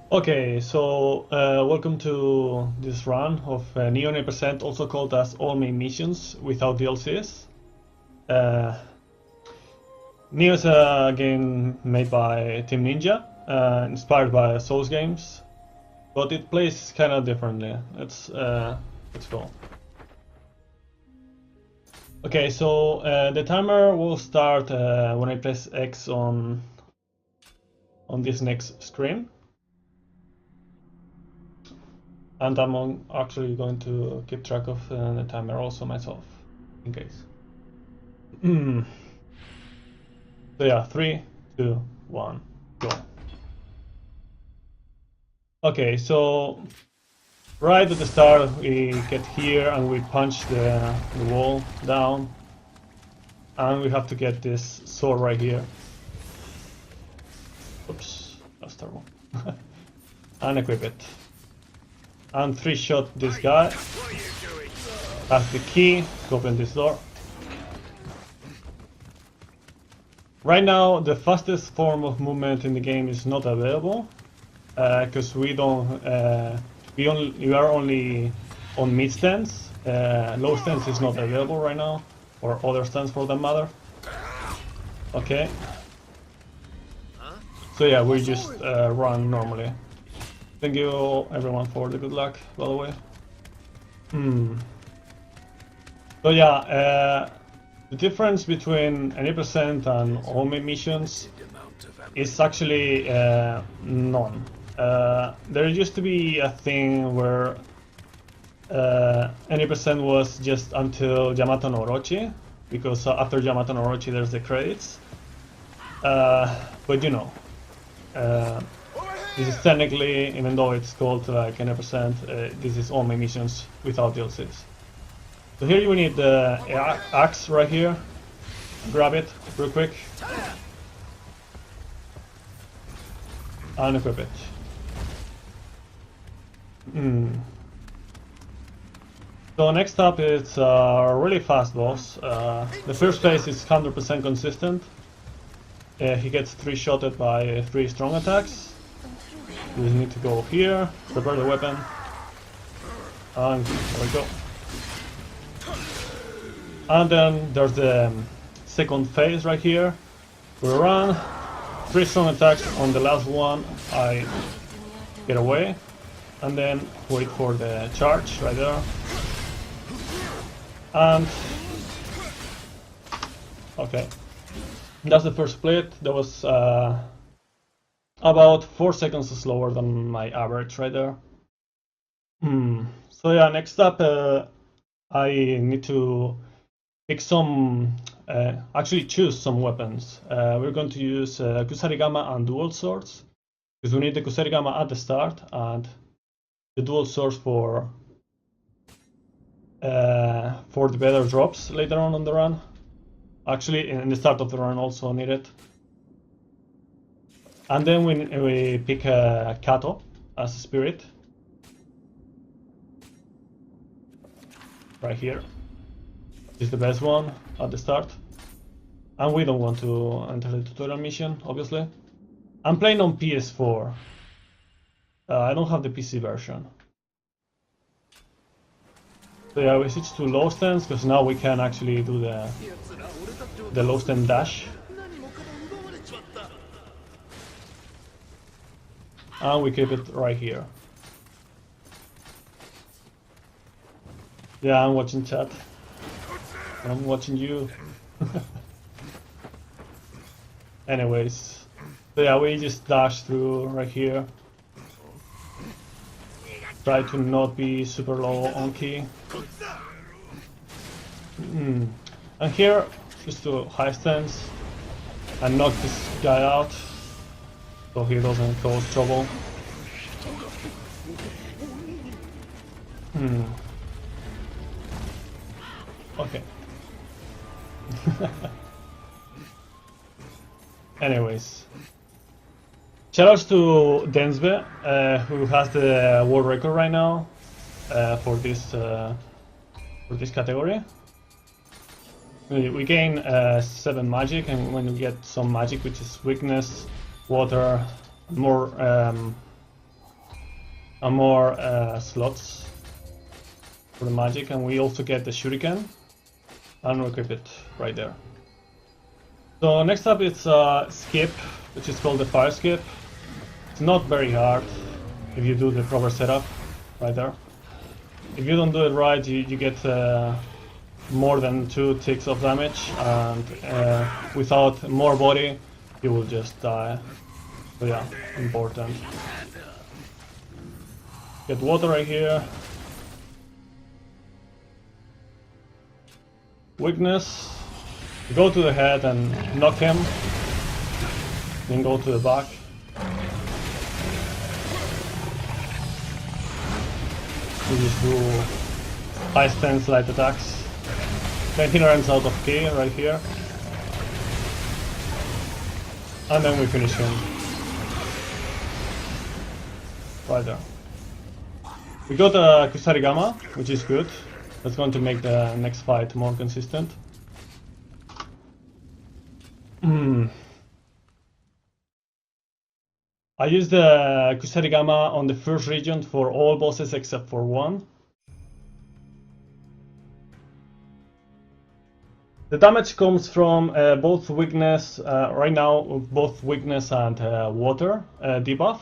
Okay, so welcome to this run of Nioh Any, also called as all main missions without DLCs. Nioh is a game made by Team Ninja, inspired by Souls games, but it plays kind of differently. Let's go. Okay, so the timer will start when I press X on this next screen. And I'm actually going to keep track of the timer also myself, in case. So yeah, 3, 2, 1, go. Okay, so right at the start we get here and we punch the wall down. And we have to get this sword right here. Oops, that's terrible. And equip it. And 3-shot this guy. That's the key to open this door. Right now, the fastest form of movement in the game is not available, because we are only on mid stance. Low stance is not available right now, or other stance for that matter. Okay. So yeah, we just run normally. Thank you everyone for the good luck, by the way. So yeah, the difference between any percent and all main missions is actually none. There used to be a thing where any percent was just until Yamato no Orochi, because after Yamato no Orochi there's the credits. But you know, this is technically, even though it's called like any percent, this is all main missions without DLCs. So here you need the axe right here. Grab it real quick. And equip it. So next up is a really fast boss. The first phase is 100% consistent. He gets 3-shotted by 3 strong attacks. You just need to go here, prepare the weapon, and there we go. And then there's the second phase right here. We run, 3 strong attacks on the last one, I get away, and then wait for the charge right there. And okay, that's the first split. That was about 4 seconds slower than my average right there. So yeah, next up I need to pick some, actually choose some weapons. We're going to use Kusarigama and dual swords, because we need the Kusarigama at the start and the dual swords for the better drops later on the run. Actually, in the start of the run also need it. And then we pick Kato as a spirit. Right here. Is the best one at the start. And we don't want to enter the tutorial mission, obviously. I'm playing on PS4. I don't have the PC version. So yeah, we switch to low stance, because now we can actually do the low stance dash. And we keep it right here. Yeah, I'm watching chat. I'm watching you. Anyways, so yeah, we just dash through right here. Try to not be super low on key. And here, just to high stance and knock this guy out so he doesn't cause trouble. Okay. Anyways, shoutouts to Densbe, who has the world record right now for this category. We gain 7 magic, and when we get some magic, which is weakness, water, more and more slots for the magic, and we also get the shuriken and we equip it right there. So next up it's skip, which is called the fire skip. It's not very hard if you do the proper setup right there. If you don't do it right, you get more than 2 ticks of damage, and without more body you will just die. So yeah, important. Get water right here. Weakness. Go to the head and knock him. Then go to the back. You just do high stance light attacks. Then he runs out of key right here. And then we finish him. Right there. We got a Kusarigama, which is good. That's going to make the next fight more consistent. I used the Kusarigama on the first region for all bosses except for one. The damage comes from both weakness, right now, both weakness and water debuff.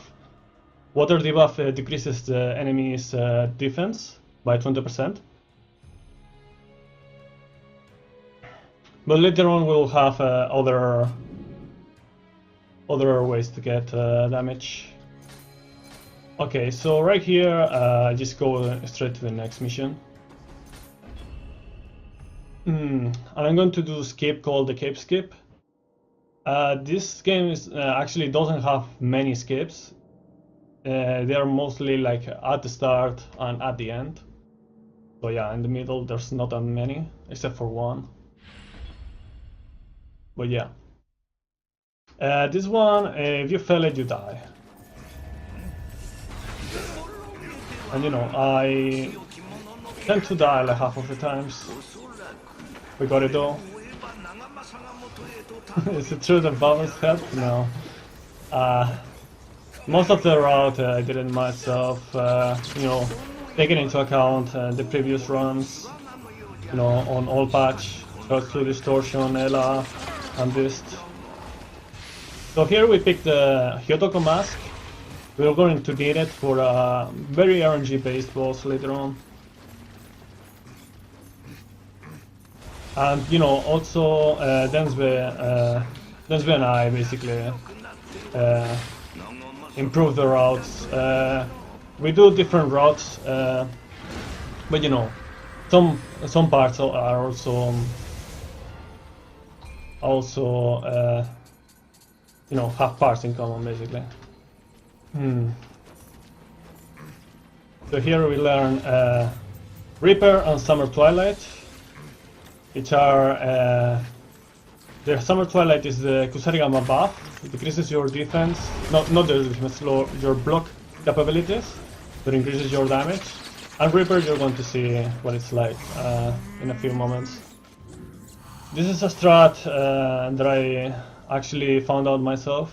Water debuff decreases the enemy's defense by 20%. But later on we'll have other ways to get damage. Okay, so right here, just go straight to the next mission. And I'm going to do skip called the Cape Skip. This game actually doesn't have many skips. They are mostly like at the start and at the end. So yeah, in the middle there's not that many, except for one. But yeah. This one, if you fail it, you die. And you know, I tend to die like half of the times. We got it though. Is it true that balance helped? No. Most of the route I did it myself, you know, taking into account the previous runs, you know, on all patch, to distortion, Ela, and Bist. So here we picked the Hyotoko mask. We're going to need it for a very RNG based boss later on. And you know, also Densbe and I basically improve the routes. We do different routes, but you know, some parts are also you know, have parts in common basically. So here we learn Reaper and Summer Twilight, which are the Summer Twilight is the Kusarigama buff. It decreases your defense, not your defense, your block capabilities, but increases your damage. And Reaper, you're going to see what it's like in a few moments. This is a strat that I actually found out myself,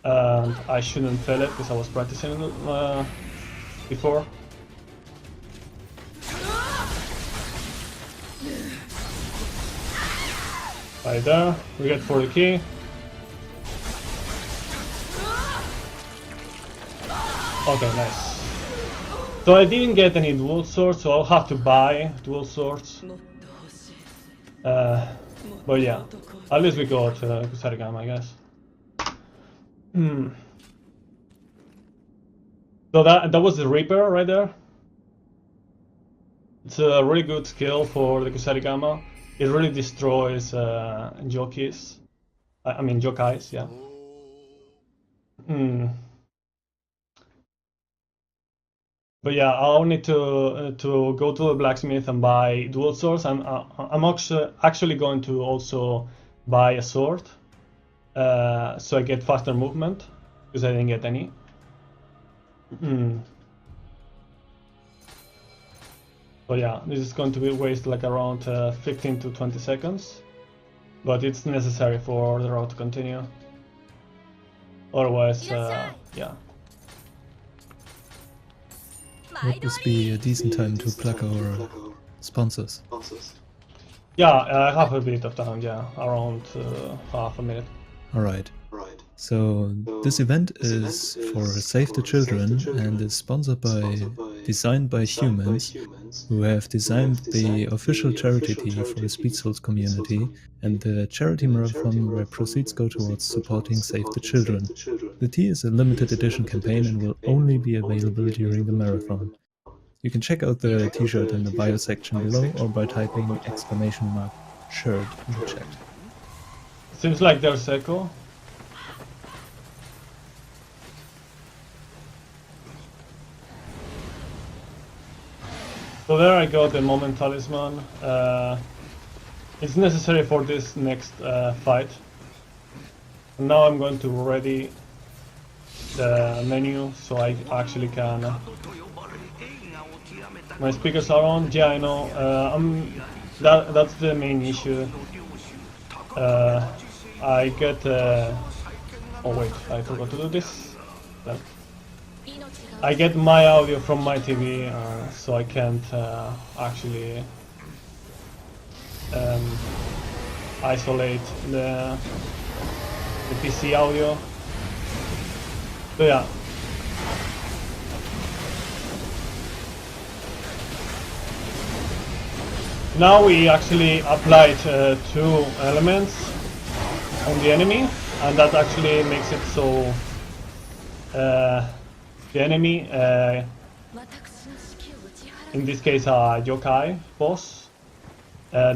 and I shouldn't fail it because I was practicing it before. Right there, we get 40 key. Okay, nice. So I didn't get any dual swords, so I'll have to buy dual swords. But yeah, at least we got Kusarigama, I guess. So that was the Reaper right there. It's a really good skill for the Kusarigama. It really destroys jokis. I mean jokais, yeah. But yeah, I'll need to go to the blacksmith and buy dual swords. I'm actually going to also buy a sword, so I get faster movement because I didn't get any. So yeah, this is going to be waste like around 15 to 20 seconds, but it's necessary for the route to continue. Otherwise, yeah. would this be a decent time to plug our sponsors? Yeah, I have a bit of time, yeah, around half a minute. Alright. So this event is for Save the Children and is sponsored by Designed by Humans, who have designed the official charity tee for the Speed Souls community and the charity marathon where proceeds go towards supporting Save the Children. The tee is a limited edition campaign and will only be available during the marathon. You can check out the t-shirt in the bio section below or by typing !shirt in the chat. Seems like there's echo. So there I got the moment talisman. It's necessary for this next fight. And now I'm going to ready the menu so I actually can. My speakers are on. Yeah, I know. That's the main issue. I get. Oh wait, I forgot to do this. I get my audio from my TV, so I can't actually isolate the PC audio. So yeah. Now we actually applied 2 elements on the enemy, and that actually makes it so the enemy, in this case a yokai boss,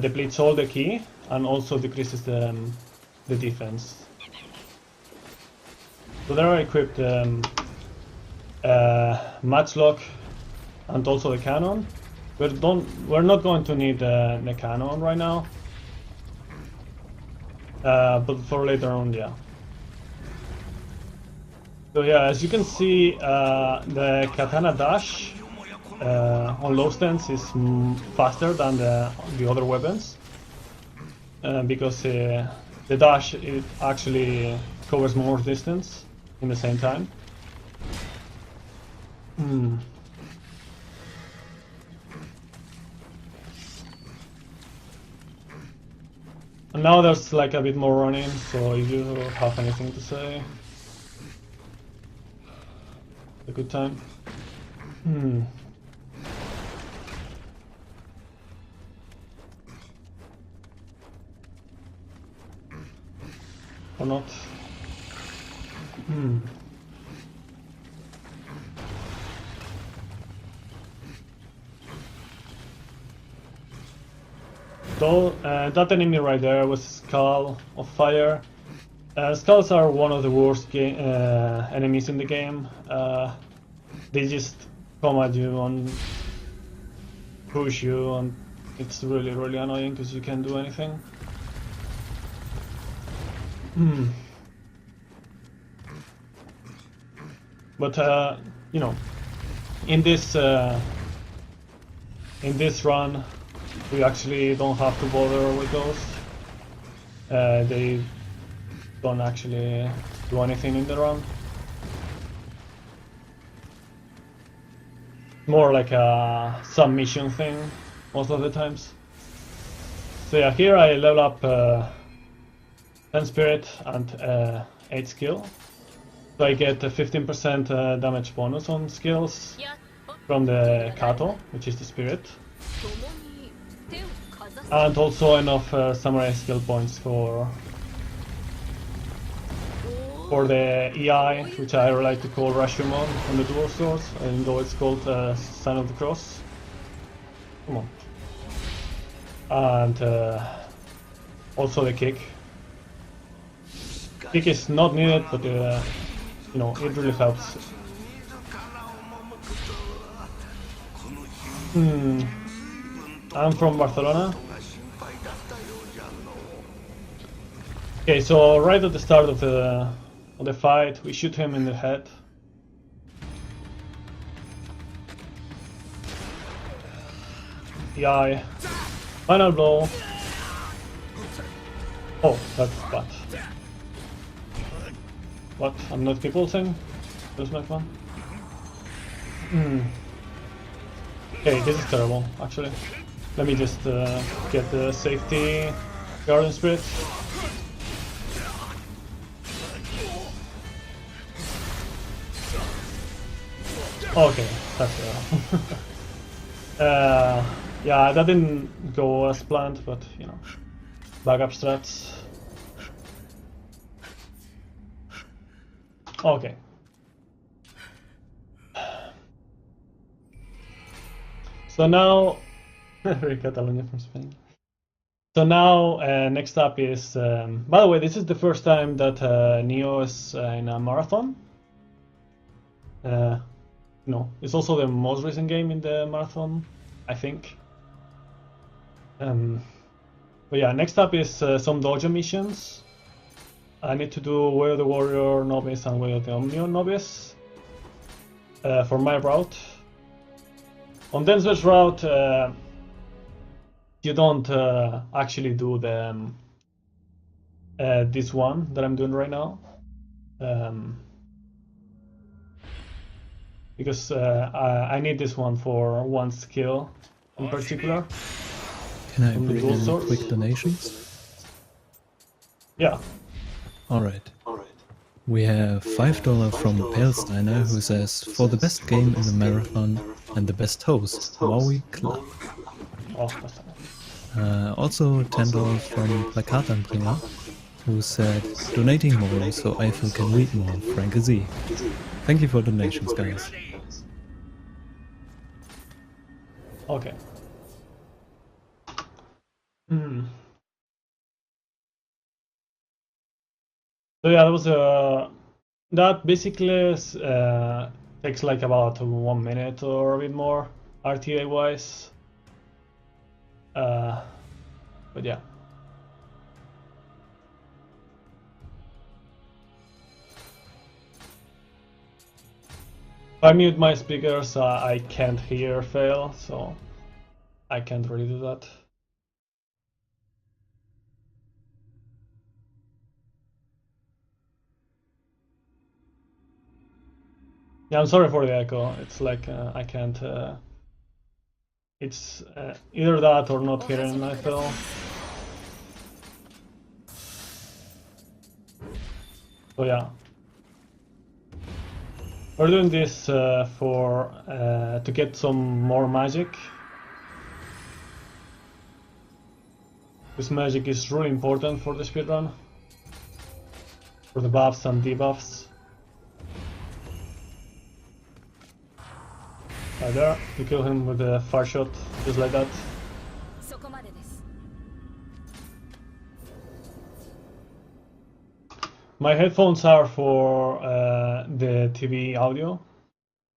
depletes all the ki and also decreases the defense. So there I equipped matchlock and also the cannon. We're not going to need the cannon right now, but for later on, yeah. So yeah, as you can see, the katana dash on low stance is faster than the other weapons, because the dash it actually covers more distance in the same time. And now there's like a bit more running, so if you have anything to say, a good time. Or not. So that enemy right there was Skull of Fire. Skulls are one of the worst enemies in the game. They just come at you and push you, and it's really annoying because you can't do anything. But you know, in this run, we actually don't have to bother with those. They don't actually do anything in the run. More like a submission thing most of the times. So yeah, here I level up 10 spirit and 8 skill. So I get a 15% damage bonus on skills from the Kato, which is the spirit. And also enough samurai skill points for the EI, which I like to call Rashomon on the dual swords, even though it's called Sign of the Cross. Come on. And also the kick. Kick is not needed, but you know, it really helps. I'm from Barcelona. Okay, so right at the start of the fight, we shoot him in the head. The eye. Final blow. Oh, that's bad. What? I'm not people thing? That's my fun. Okay, this is terrible, actually. Let me just get the safety Guardian Spirit. Okay, that's yeah, that didn't go as planned, but you know, backup strats. Okay. So now, Catalonia from Spain. So now, next up is, by the way, this is the first time that Nioh is in a marathon. No, it's also the most recent game in the marathon, I think. But yeah, next up is some dojo missions. I need to do Way of the Warrior Novice and Way of the Omnion Novice for my route. On Densver's route, you don't actually do the this one that I'm doing right now, because I need this one for one skill in particular. Can I put in quick donations? Yeah. Alright. We have $5 from Palesteiner, who says, for the best game in the marathon and the best host, Wowie Club. Also $10 from Plakatanbringer, who said, donating more so Eiffel can read more, Frank Z. Thank you for donations, guys. Okay. So yeah, that was that basically takes like about 1 minute or a bit more RTA wise. But yeah. If I mute my speakers, I can't hear fail, so I can't really do that. Yeah, I'm sorry for the echo. It's like I can't. It's either that or not hearing myself. So yeah, we're doing this for to get some more magic. This magic is really important for the speedrun, for the buffs and debuffs. Right there, you kill him with a fire shot, just like that. My headphones are for the TV audio,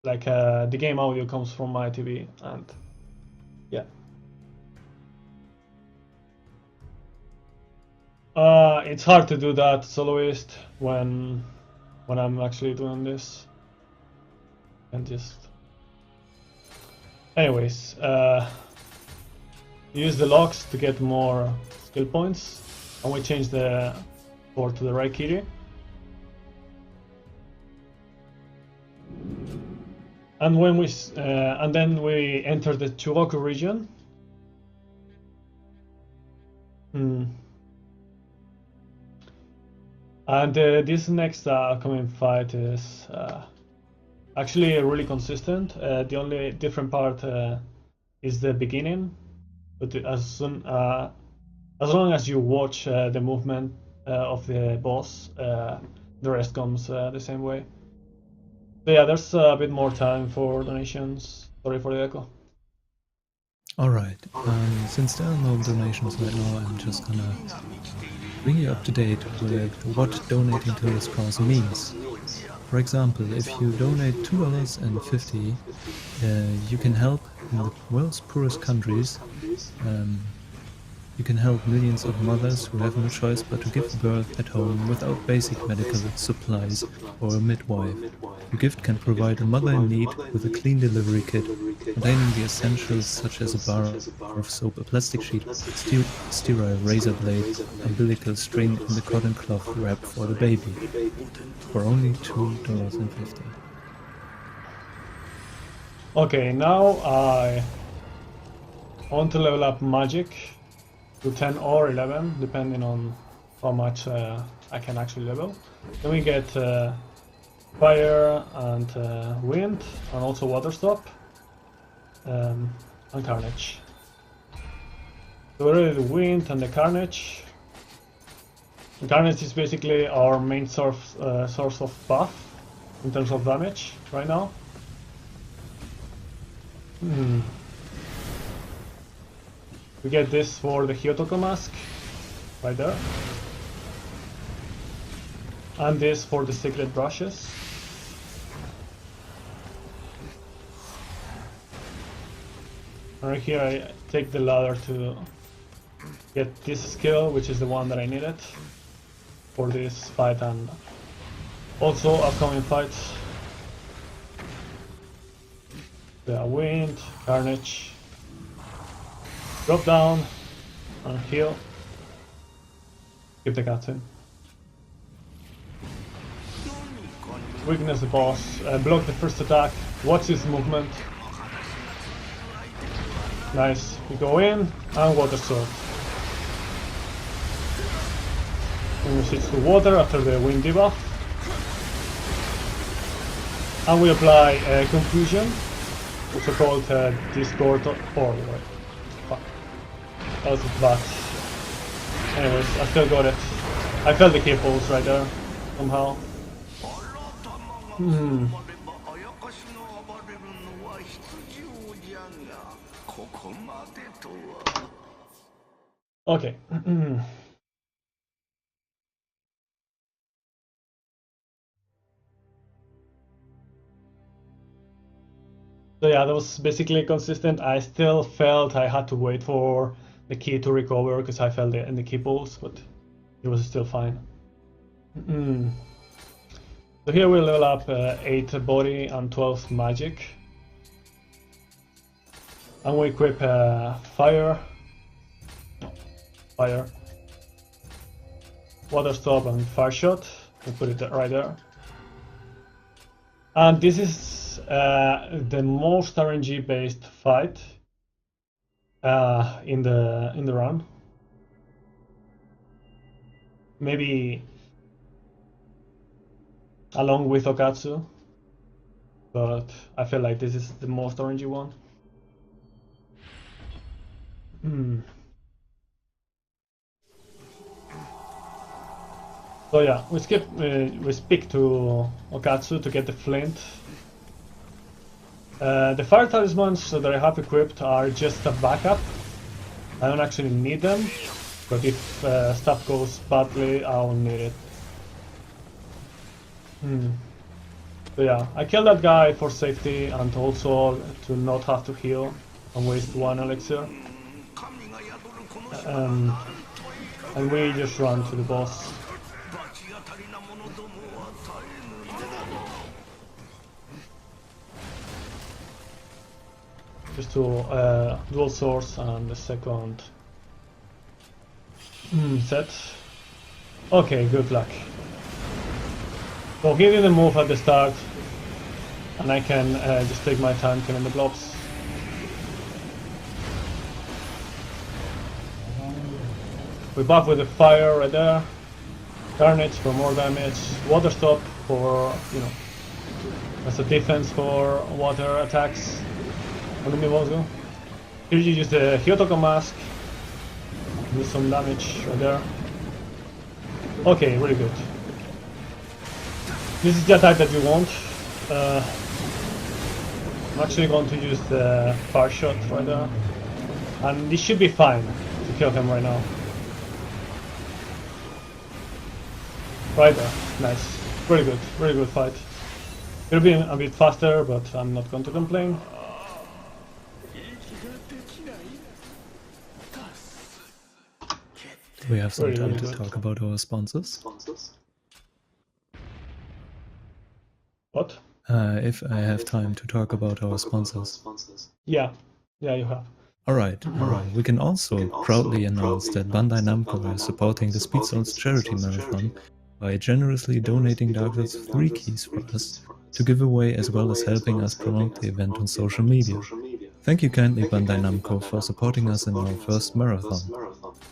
like the game audio comes from my TV, and yeah. It's hard to do that soloist when I'm actually doing this, and just. Anyways, use the locks to get more skill points, and we change the board to the right kitty. And when we and then we enter the Chugoku region. And this next upcoming fight is actually really consistent. The only different part is the beginning, but as long as you watch the movement of the boss, the rest comes the same way. So yeah, there's a bit more time for donations. Sorry for the echo. Alright, since there are no donations right now, I'm just gonna bring you up to date with what donating to this cause means. For example, if you donate $2.50, you can help in the world's poorest countries. You can help millions of mothers who have no choice but to give birth at home without basic medical supplies or a midwife. Your gift can provide a mother in need with a clean delivery kit containing the essentials such as a bar of soap, a plastic sheet, sterile razor blade, umbilical string, and a cotton cloth wrap for the baby, for only $2.50. Okay, now I want to level up magic to 10 or 11, depending on how much I can actually level. Then we get fire and wind, and also water stop, and carnage. So we already the wind and the carnage. The carnage is basically our main source of buff in terms of damage right now. We get this for the Hyotoko mask, right there. And this for the secret brushes. Right here I take the ladder to get this skill, which is the one that I needed for this fight and also upcoming fights. The wind, carnage, drop down and heal. Keep the cutscene. Weakness the boss, block the first attack, watch his movement. Nice, we go in and water sword. And we switch to water after the wind debuff. And we apply confusion, also called distort or fuck. That was bad. Anyways, I still got it. I felt the key pulse right there, somehow. Okay. So yeah, that was basically consistent. I still felt I had to wait for the key to recover because I felt it in the key pulse, but it was still fine. So here we level up 8 body and 12 magic. And we equip fire, water stop and fire shot. We put it right there. And this is the most RNG based fight in the run. Maybe along with Okatsu, but I feel like this is the most RNG one. So yeah, we speak to Okatsu to get the flint. The fire talismans that I have equipped are just a backup. I don't actually need them, but if stuff goes badly, I'll need it. So yeah, I killed that guy for safety and also to not have to heal and waste 1 elixir. And we just run to the boss. Just to dual source and the second set. Okay, good luck. So he didn't move at the start, and I can just take my time killing the blobs. We buff with the fire right there, carnage for more damage, water stop for, you know, as a defense for water attacks. Here you use the Hyotoko mask, do some damage right there. Okay, really good. This is the attack that you want. I'm actually going to use the fire shot right there. And this should be fine to kill him right now. Right there, nice. Really good fight. It'll be a bit faster, but I'm not going to complain. Do we have some time to talk about our sponsors? What? If I have time to talk about our sponsors. Yeah, you have. Alright. We can also proudly announce that Bandai Namco is supporting the speedruns charity marathon by generously donating Dark Souls 3 keys for us. to give away as well as helping us promote the event on social media. Thank you kindly Bandai Namco for supporting us in our first marathon.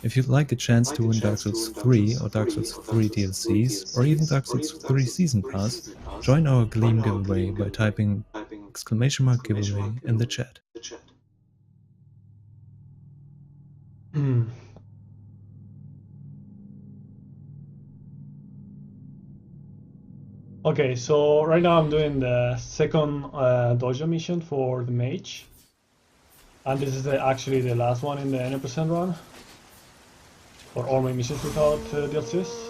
If you'd like a chance to win Dark Souls 3 or Dark Souls 3 DLCs, or even Dark Souls 3 Season Pass, join our Gleam giveaway by typing !giveaway in the chat. Okay, so right now I'm doing the second dojo mission for the mage. And this is actually the last one in the 90% run. For all my missions without DLCs.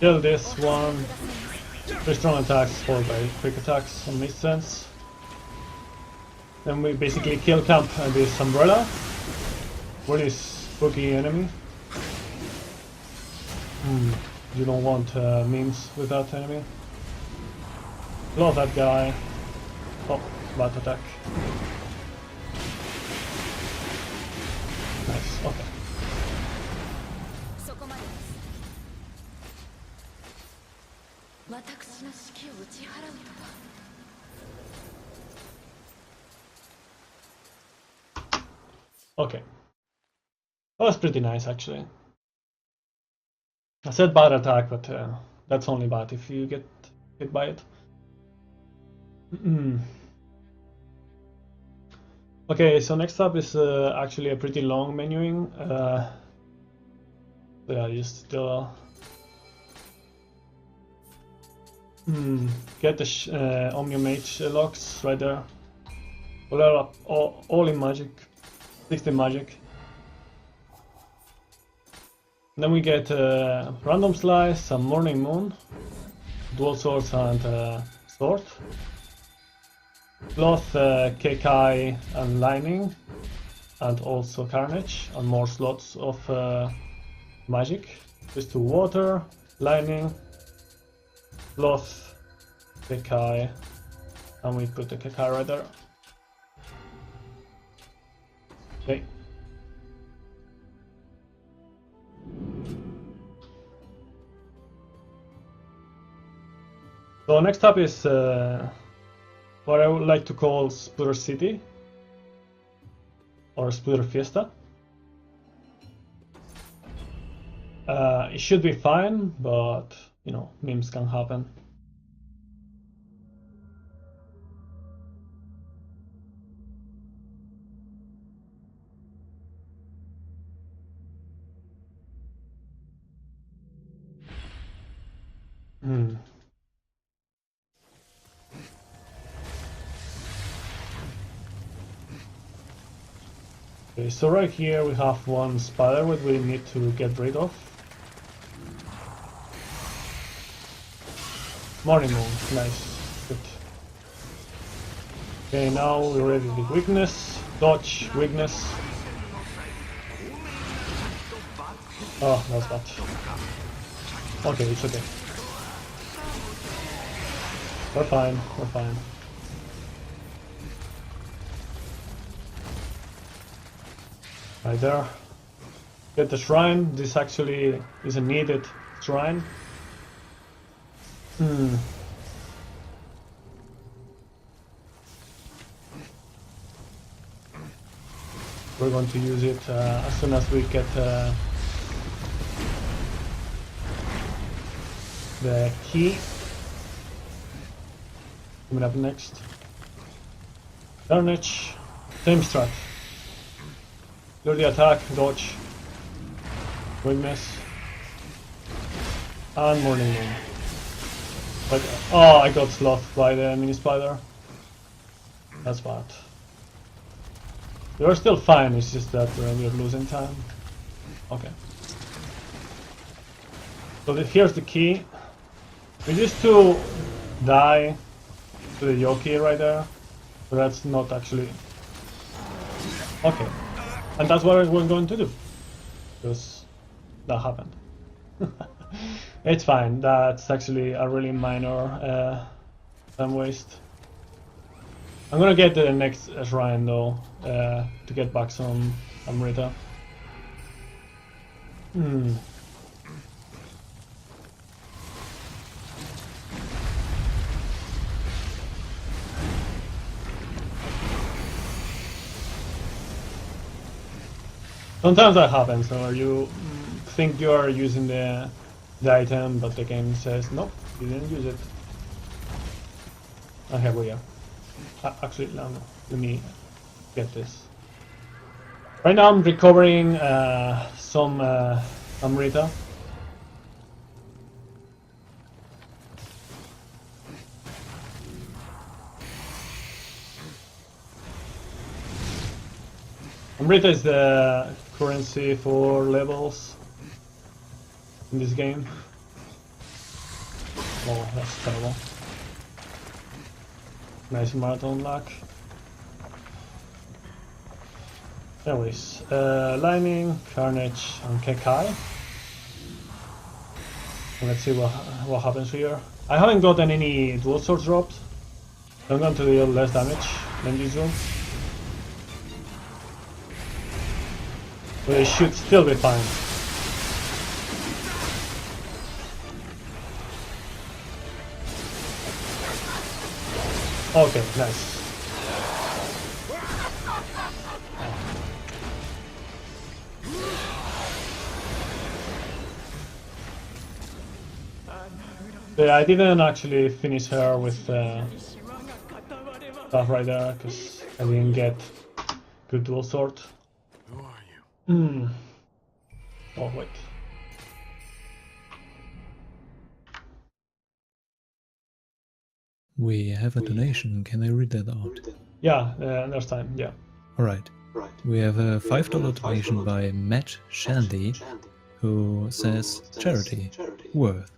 Kill this one. Very strong attacks followed by quick attacks on mid-sense. Then we basically kill camp this umbrella. Really spooky enemy. You don't want memes with that enemy. Love that guy. Oh, bad attack. Nice, okay. Okay. That was pretty nice actually. I said bad attack, but that's only bad if you get hit by it. Okay, so next up is actually a pretty long menuing. Yeah, you still get the Omnium Mage locks right there. All in magic, 60 magic. Then we get Random Slice, some Morning Moon, Dual Swords and Sword. Cloth, Kekai and Lightning, and also Carnage, and more slots of magic. Just to Water, Lightning, Cloth, Kekai, and we put the Kekai right there. Okay. So next up is what I would like to call Spooder City or Spooder Fiesta. It should be fine, but you know, memes can happen. Okay, so right here we have one spider that we need to get rid of. Morning Moon, nice, good. Okay, now we're ready to weakness, dodge, weakness. Oh, that's bad. Okay, it's okay. We're fine, we're fine. Right there. Get the shrine. This actually is a needed shrine. We're going to use it as soon as we get the key. Coming up next. Carnage. Same strat. Do the attack, dodge, weakness, and Morning Moon. But oh, I got slothed by the mini spider. That's bad. We're still fine. It's just that we're losing time. Okay. So here's the key. We used to die to the Yoki right there, but that's not actually okay. And that's what we're going to do, because that happened. It's fine, that's actually a really minor time waste. I'm gonna get the next shrine though, to get back some Amrita. Sometimes that happens, or you think you are using the item, but the game says, nope, you didn't use it. And here we are. Actually, no, let me get this. Right now I'm recovering some Amrita. Amrita is the currency for levels in this game. Oh, that's terrible. Nice marathon luck. Anyways, Lightning, Carnage, and Kekai. And let's see what happens here. I haven't gotten any dual swords drops. I'm going to deal less damage than usual. But it should still be fine. Okay, nice. Yeah, I didn't actually finish her with stuff right there because I didn't get good dual sword. Who are you? Oh wait. We have a donation. Can I read that out? Yeah, there's time. Yeah. Alright. We have a $5 donation by Matt Shandy, who says charity, worth.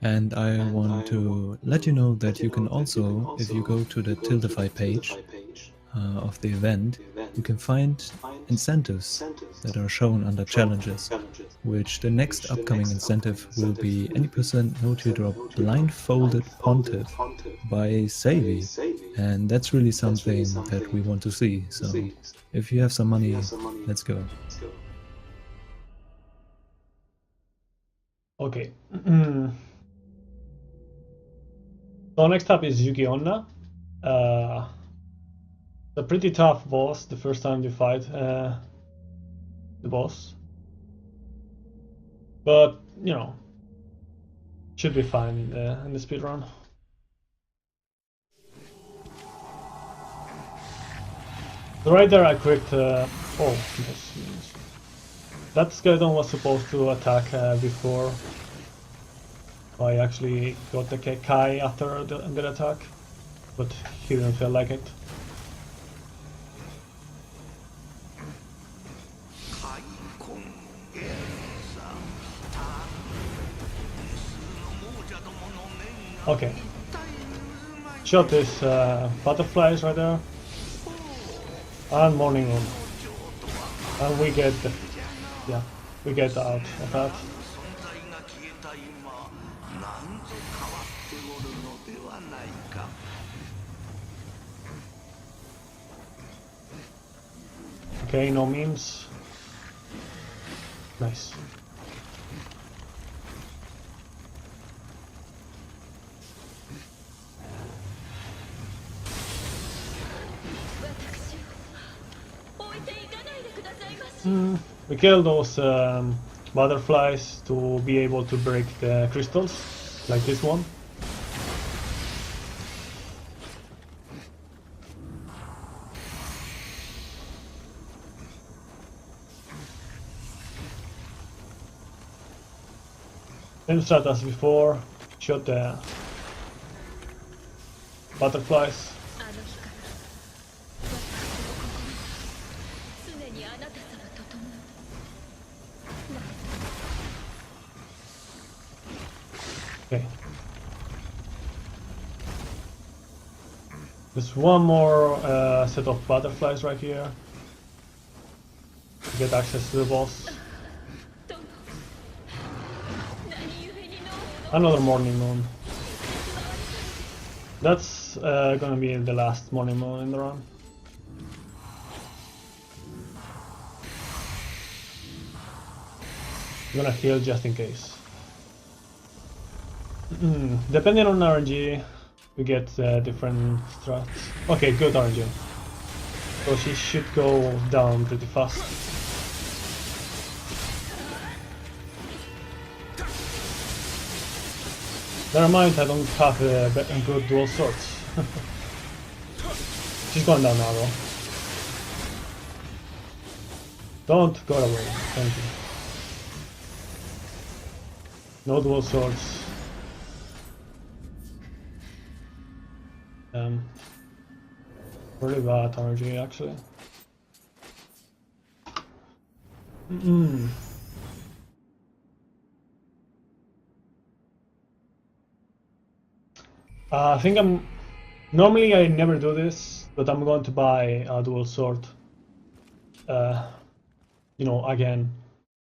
And I want to let you know that you can also, if you go to the Tiltify page of the event, you can find incentives that are shown under challenges, which the next upcoming incentive will be any % no teardrop blindfolded pontiff by Savvy, and that's really something that we want to see, so if you have some money, let's go. Okay. So next up is Yuki Onna. A pretty tough boss the first time you fight the boss. But, you know, should be fine in the speedrun. So right there I clicked, oh, yes. That skeleton was supposed to attack before I actually got the Kai after the attack, but he didn't feel like it. Okay. Shot this butterflies right there. And morning moon. And we get the, yeah, we get out of that. Okay, no memes. Nice. We kill those butterflies to be able to break the crystals, like this one. Same strat as before, shot the butterflies. Okay. There's one more set of butterflies right here to get access to the boss. Another morning moon. That's gonna be the last morning moon in the run. I'm gonna heal just in case. Depending on RNG, we get different strats. Okay, good RNG. So she should go down pretty fast. Never mind, I don't have a good dual swords. She's going down now though. Don't go away, thank you. No dual swords. Really bad energy actually. I think normally I never do this, but I'm going to buy a dual sword. You know, again,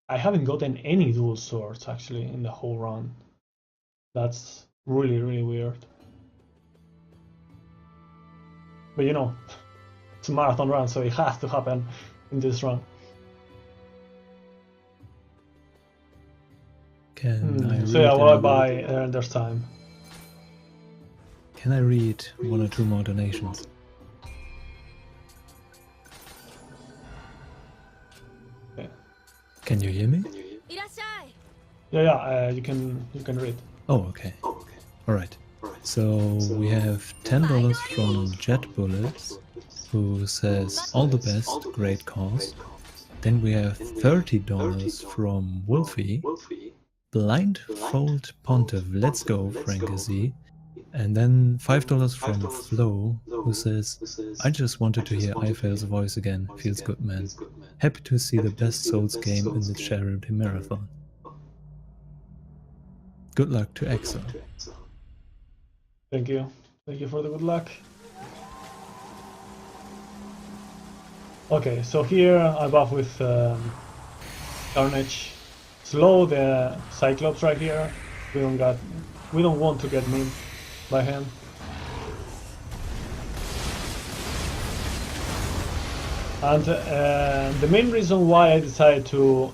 I haven't gotten any dual swords actually in the whole run. That's really weird. But you know, it's a marathon run, so it has to happen in this run. So yeah, what I buy there's time. Can I read one or two more donations? Okay. Can you hear me? Yeah, you can read. Oh, okay. All right. So we have $10 from Jet Bullets, who says all the best, great cause. Then we have $30 from Wolfie, Blindfold Pontiff, let's go Frankie. And then $5 from Flo, who says, I just wanted to hear Eifel's voice again, feels good man. Happy to see the best Souls game in the charity marathon. Good luck to Axel. Thank you for the good luck. Okay, so here I buff with Carnage. Slow the Cyclops right here. We don't want to get memed by him. And the main reason why I decided to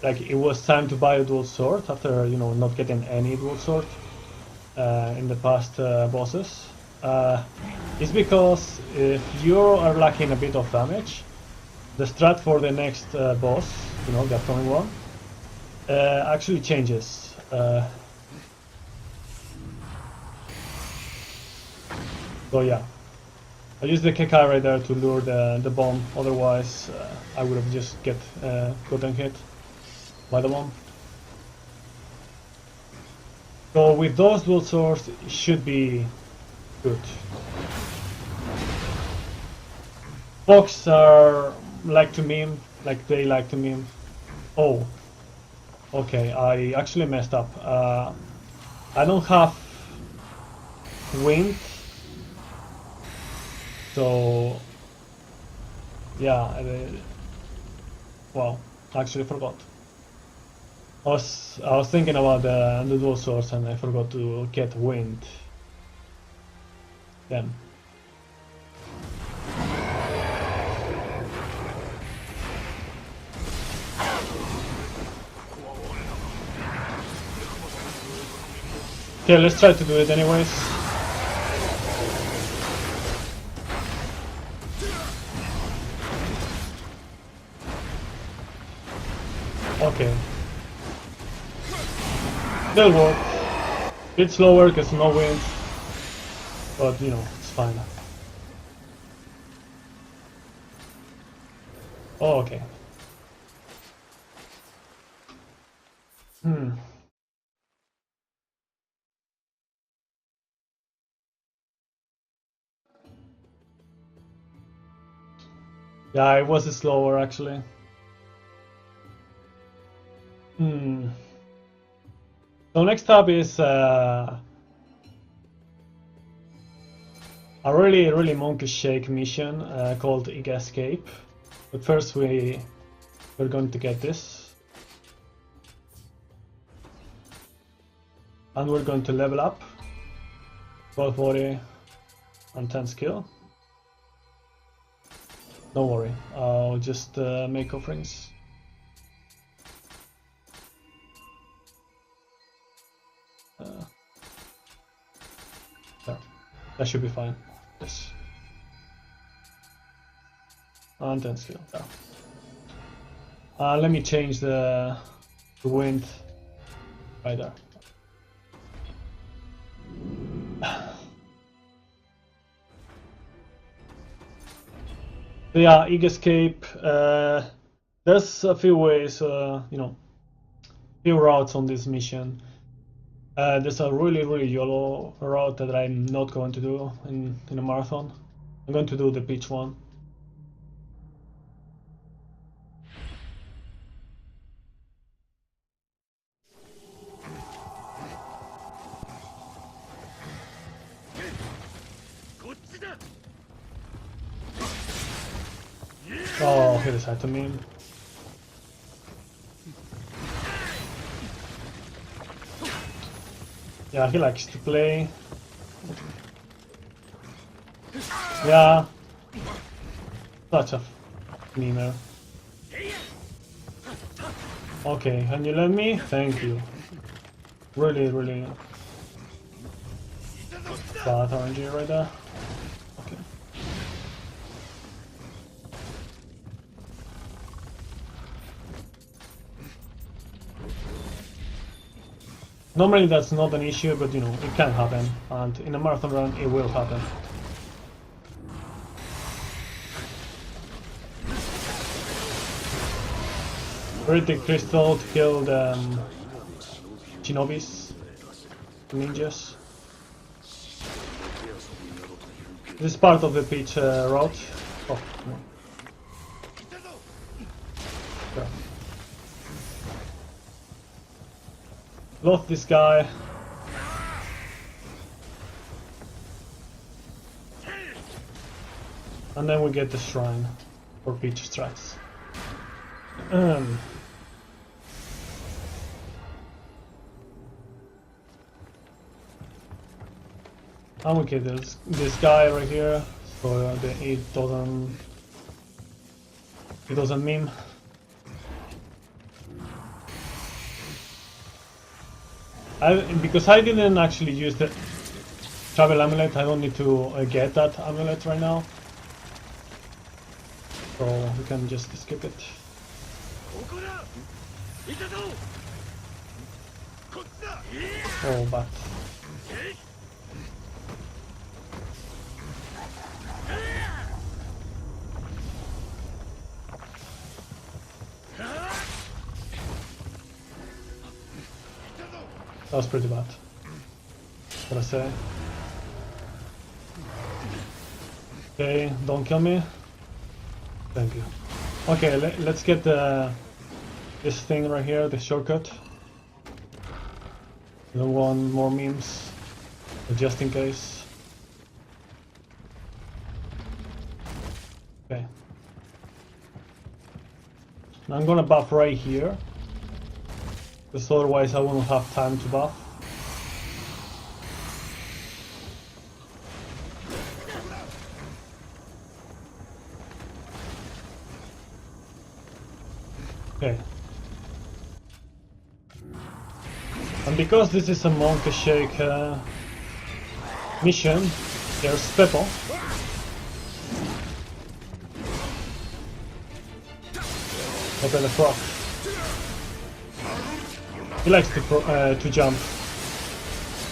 like it was time to buy a dual sword after not getting any dual sword in the past bosses is because if you are lacking a bit of damage, the strat for the next boss, the upcoming one, actually changes. So yeah, I used the Kekai right there to lure the bomb, otherwise I would have just gotten hit by the bomb. So with those dual swords, it should be good. Fox like to meme. Oh, okay, I actually messed up. I don't have wind, so yeah. Well, I actually forgot. I was thinking about the dual swords and I forgot to get wind. Then. Okay, let's try to do it anyways. Okay. They'll work. Bit slower because no wind, but it's fine. Oh, okay. Yeah, it was slower actually. So next up is a really monkey shake mission called Escape. But first we're going to get this. And we're going to level up. 1240 and 10 skill. Don't worry, I'll just make offerings. There. That should be fine. Yes. And 10 skill. There. Let me change the wind right there. Yeah, escape. There's a few ways, you know, few routes on this mission. There's a really yellow route that I'm not going to do in a marathon. I'm going to do the peach one. Oh, he decided to meme. Yeah, he likes to play. Yeah. Such a memer. Okay, can you let me? Thank you. Really bad RNG right there. Okay. Normally that's not an issue, but you know, it can happen, and in a marathon run it will happen. Pretty crystal to kill the shinobis, ninjas. This is part of the pitch route. Oh, no. Yeah. Lost this guy. And then we get the shrine for pitch strats. And we get this guy right here, so it doesn't meme. Because I didn't actually use the travel amulet, I don't need to get that amulet right now, so we can just skip it. Oh, but that was pretty bad, gotta say. Okay, don't kill me. Thank you. Okay, let's get this thing right here, the shortcut. I don't want more memes, but just in case. Okay. Now I'm gonna buff right here, because otherwise I won't have time to buff. Okay. And because this is a monkey shake mission, there's Peppo. Pepe the Frog. He likes to jump,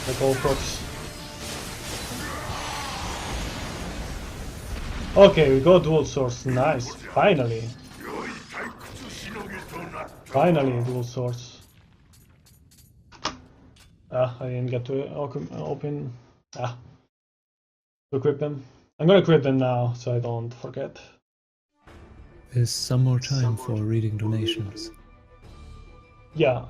like all frogs. Okay, we got dual swords. Nice, finally. Finally, dual swords. I didn't get to open. To equip them. I'm gonna equip them now, so I don't forget. There's some more time for reading donations. Yeah,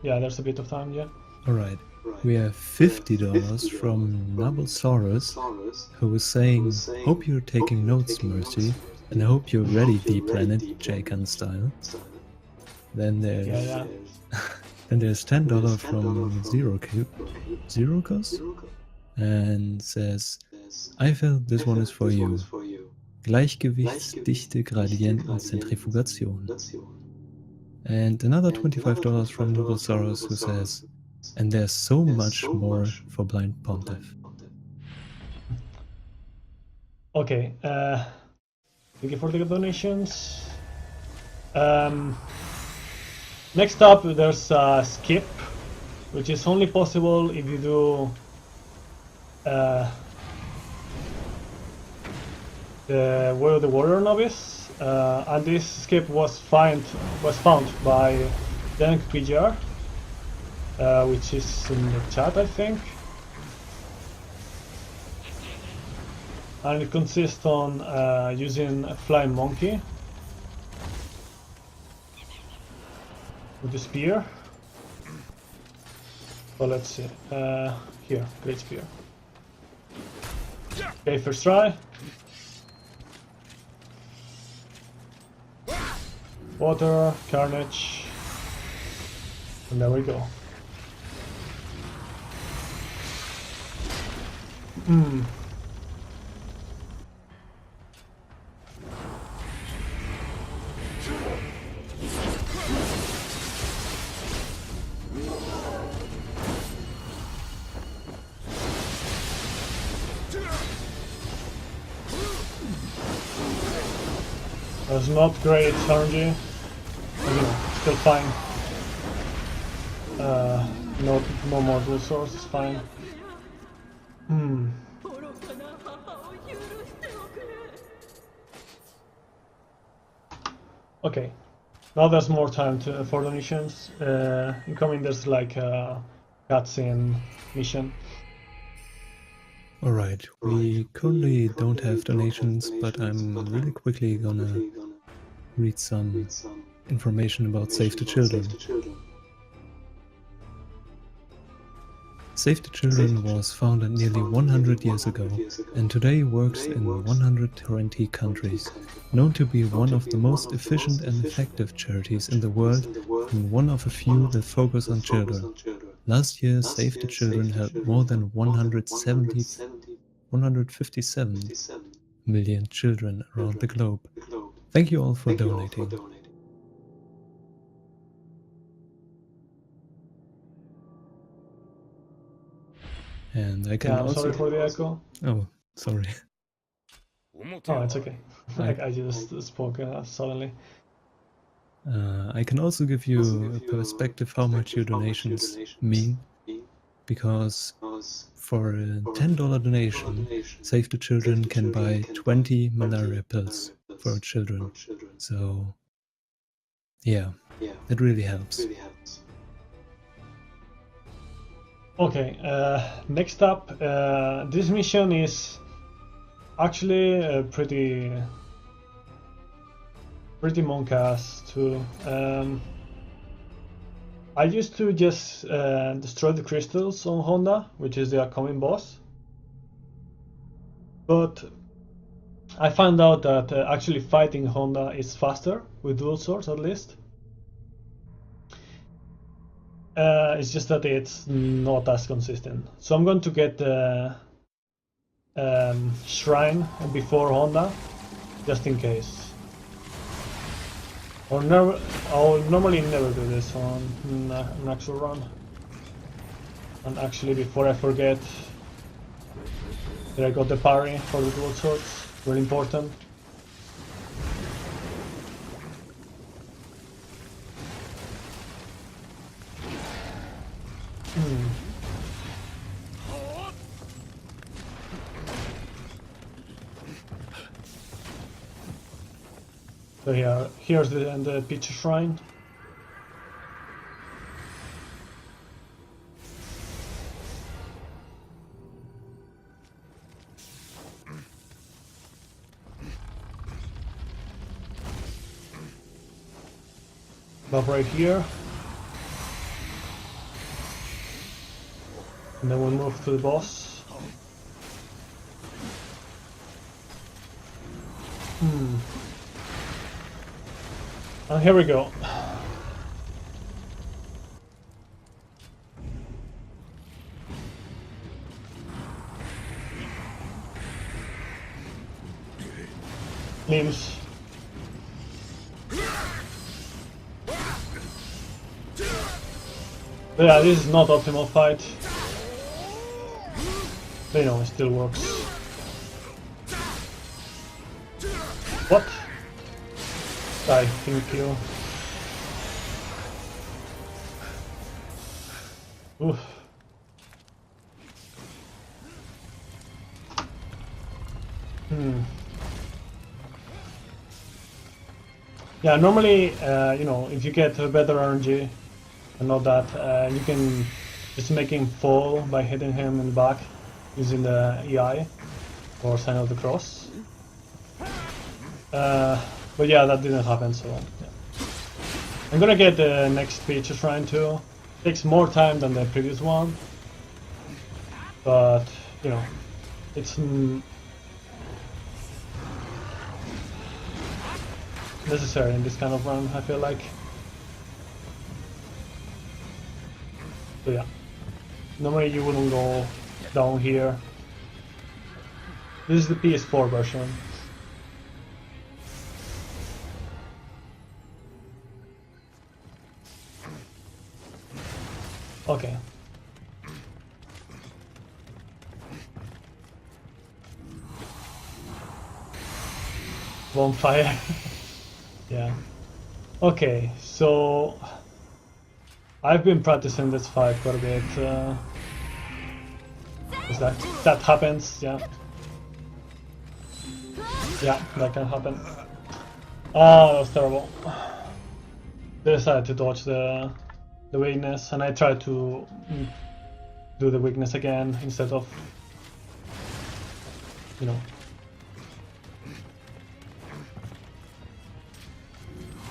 yeah, there's a bit of time, yeah. Alright, we have $50 from Nabalsaurus, who was saying, "Hope you're taking notes, Mercy, and I hope you're ready, D-Planet, Jacan style." Then there's... Yeah. Then there's $10 from Zerocus, and says, "I felt this one is for you. Gleichgewichtsdichte Gradienten Zentrifugation." And another $25 from Nabalsaurus, who says, "And there's so much more for Blind Pontiff." Okay, thank you for the donations. Next up, there's a skip, which is only possible if you do the Way of the Warrior Novice, and this escape was found by PGR, which is in the chat, I think. And it consists on using a flying monkey with the spear. So let's see. Here, great spear. Okay, first try. Water, carnage, and there we go. That's not great RNG, but you know, still fine. No more dual source is fine. Okay, now there's more time for the missions. Incoming, there's like a cutscene mission. Alright, we currently don't have donations, but I'm really quickly gonna read some information about Save the Children. Save the Children was founded nearly 100 years ago and today works in 120 countries, known to be one of the most efficient and effective charities in the world and one of a few that focus on children. Last year, Save the Children helped more than 157 million children around the globe. Thank you all for donating. And I can also... sorry for the echo. Oh, sorry. Oh, it's okay. I just spoke suddenly. I can also give you a perspective how much your donations mean, because for a $10 donation, Save the Children can buy 20 malaria pills for children. So, yeah, it really helps. Okay, next up, this mission is actually pretty monk-ass too. I used to just destroy the crystals on Honda, which is the upcoming boss. But I found out that actually fighting Honda is faster, with dual swords at least. It's just that it's not as consistent. So I'm going to get the shrine before Honda, just in case. I'll normally never do this on an actual run. And actually, before I forget, that I got the parry for the dual swords, really important. So yeah, here's the picture shrine. Up right here. And then we'll move to the boss. And here we go. Limbs. But yeah, this is not optimal fight. But you know, it still works. What? Die, thank you. Oof. Yeah, normally, you know, if you get a better RNG and all that, you can just make him fall by hitting him in the back using the EI or sign of the cross. But yeah, that didn't happen, so yeah. I'm gonna get the next Peach Shrine too. Takes more time than the previous one, but you know, it's necessary in this kind of run, I feel like. So yeah, normally you wouldn't go down here. This is the PS4 version. Okay. Bonfire. Yeah. Okay, so I've been practicing this fight quite a bit. That happens, yeah. Yeah, that can happen. Ah, that was terrible. They decided to dodge the weakness, and I tried to do the weakness again instead of, you know,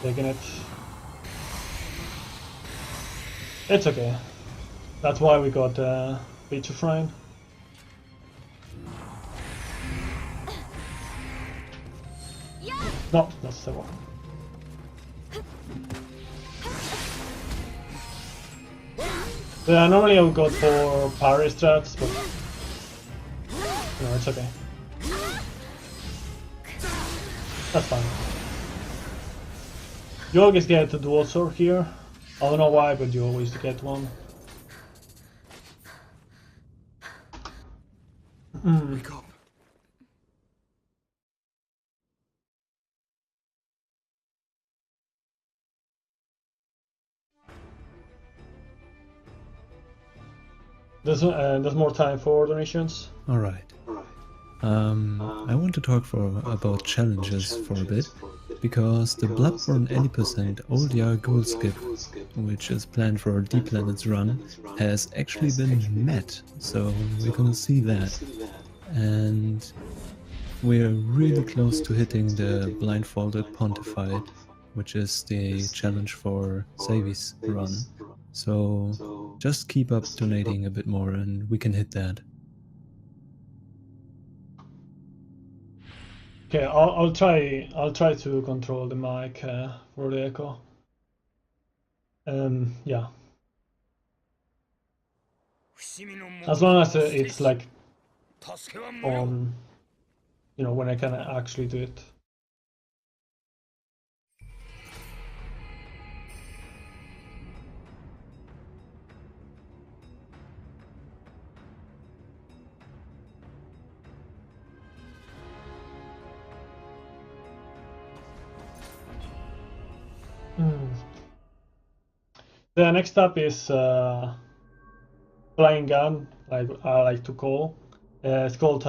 taking it. It's okay. That's why we got Peach Shrine. No, that's the one. Yeah, normally I would go for parry strats, but no, it's okay. That's fine. You always get the dual sword here. I don't know why, but you always get one. Wake up. There's more time for donations. All right. I want to talk about challenges for a bit, because the Bloodborne any % old year goal skip, which is planned for D-Planet's run, has actually been met, so we're gonna see that. And we're really close to hitting the blindfolded Pontified, which is the challenge for Savi's run. So just keep up donating a bit more and we can hit that. Okay, I'll try to control the mic for the echo. Yeah. As long as it's like on, you know, when I can actually do it. The next up is flying gun, like I like to call. It's called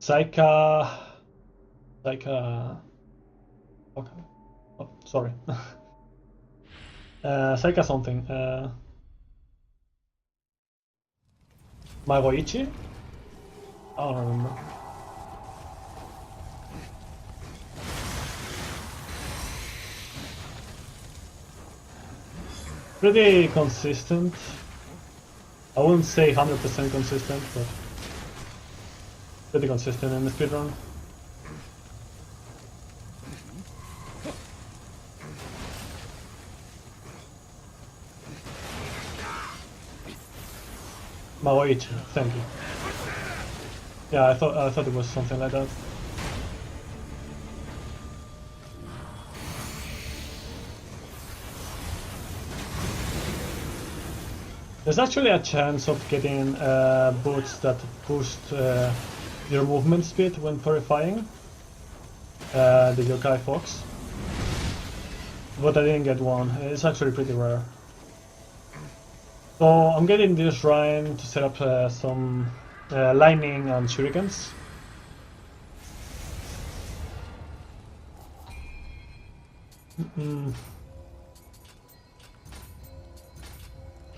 Psycha. Okay. Oh, sorry. Psycha something. Magoichi? I don't remember. Pretty consistent. I wouldn't say 100% consistent, but pretty consistent in the speedrun. Maoichi, thank you. Yeah, I thought it was something like that. There's actually a chance of getting boots that boost your movement speed when purifying the Yokai Fox, but I didn't get one. It's actually pretty rare. So I'm getting this shrine to set up some lightning and shurikens.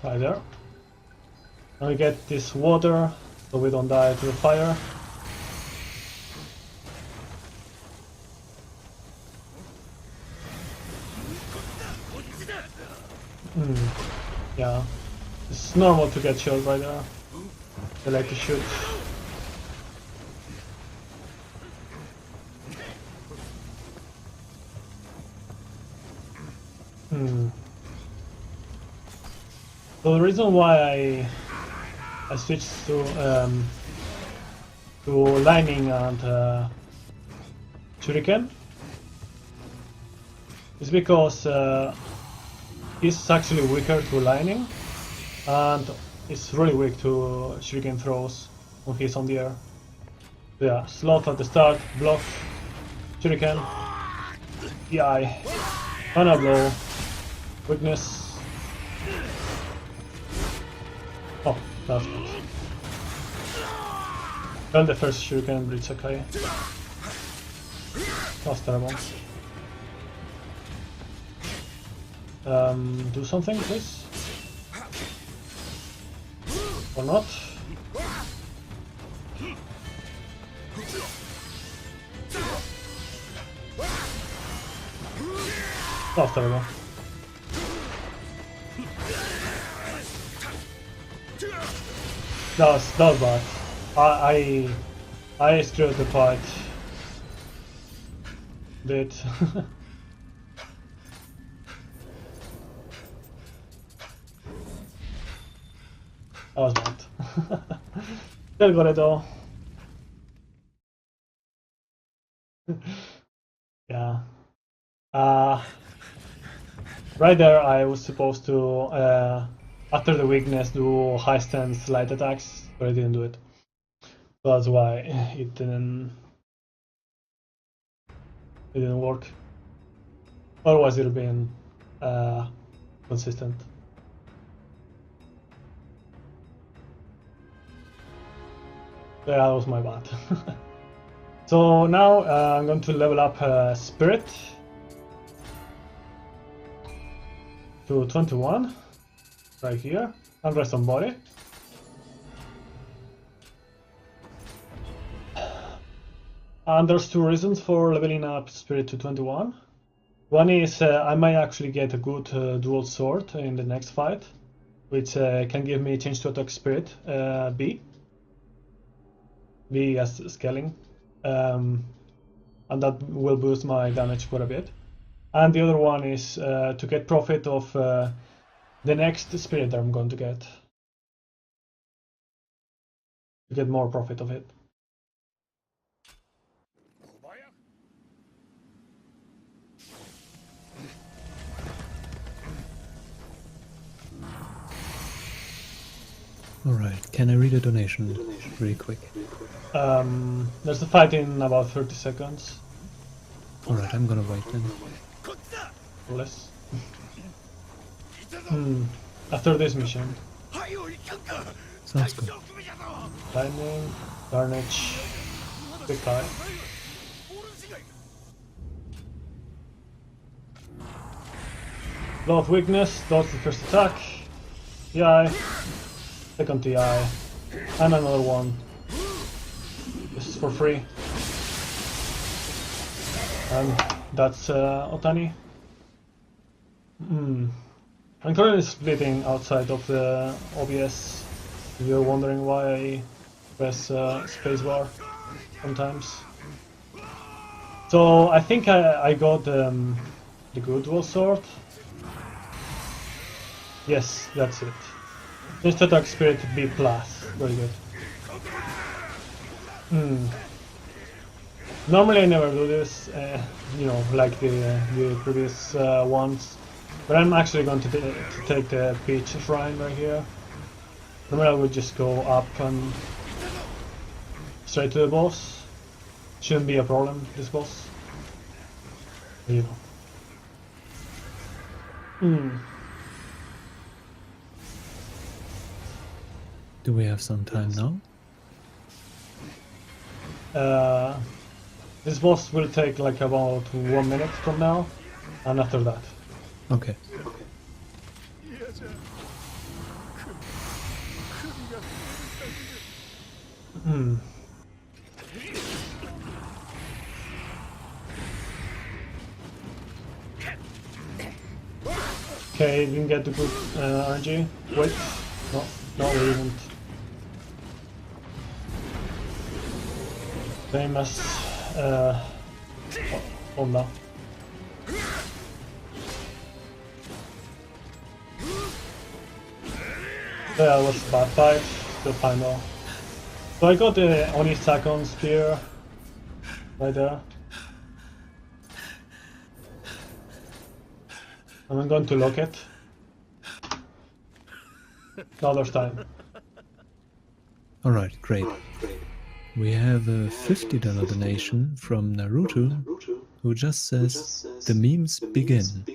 Right there. And we get this water so we don't die to the fire. Yeah, it's normal to get shot right there. They like to shoot. So the reason why I switched to lightning and shuriken is because he's actually weaker to lightning and it's really weak to shuriken throws when he's on the air. So yeah, slot at the start, block, shuriken, DI, final blow, weakness. Oh, that's good. Well, the first shuriken, but it's okay. That's terrible. Do something, please. Or not. That's terrible. That was bad. I screwed the part. Did. That was bad. Still got it though. Yeah. Right there I was supposed to after the weakness do high stance light attacks, but I didn't do it. So that's why it didn't work. Otherwise it would have been consistent. Yeah, that was my bad. So now I'm going to level up Spirit to 21 right here and rest on body. And there's two reasons for leveling up Spirit to 21. One is I might actually get a good dual sword in the next fight, which can give me change to attack Spirit B as scaling, and that will boost my damage quite a bit. And the other one is to get profit of the next Spirit that I'm going to get more profit of it. Alright, can I read a donation really quick? There's a fight in about 30 seconds. Alright, I'm gonna wait then. Less. After this mission. Sounds good. Lightning, Carnage, big guy. Lot of weakness, dodge the first attack. TI, second TI, and another one. This is for free. And that's Otani. I'm currently splitting outside of the OBS. If you're wondering why I press spacebar sometimes. So I think I got the good dual sword. Yes, that's it. Just attack Spirit B+. Very good. Normally I never do this, you know, like the previous ones. But I'm actually going to take the Peach Shrine right here. Normally I would just go up and straight to the boss. Shouldn't be a problem, this boss. You know. Do we have some time now? This boss will take like about 1 minute from now. and after that. Okay. Hmm. Okay, didn't get the good RNG. Wait, no, we didn't. Same as Honda. That was a bad fight, still fine though. So I got the Oni second spear right there. And I'm going to lock it. The other time. Alright, great. We have a $50 donation from Naruto, who just says, "The memes begin."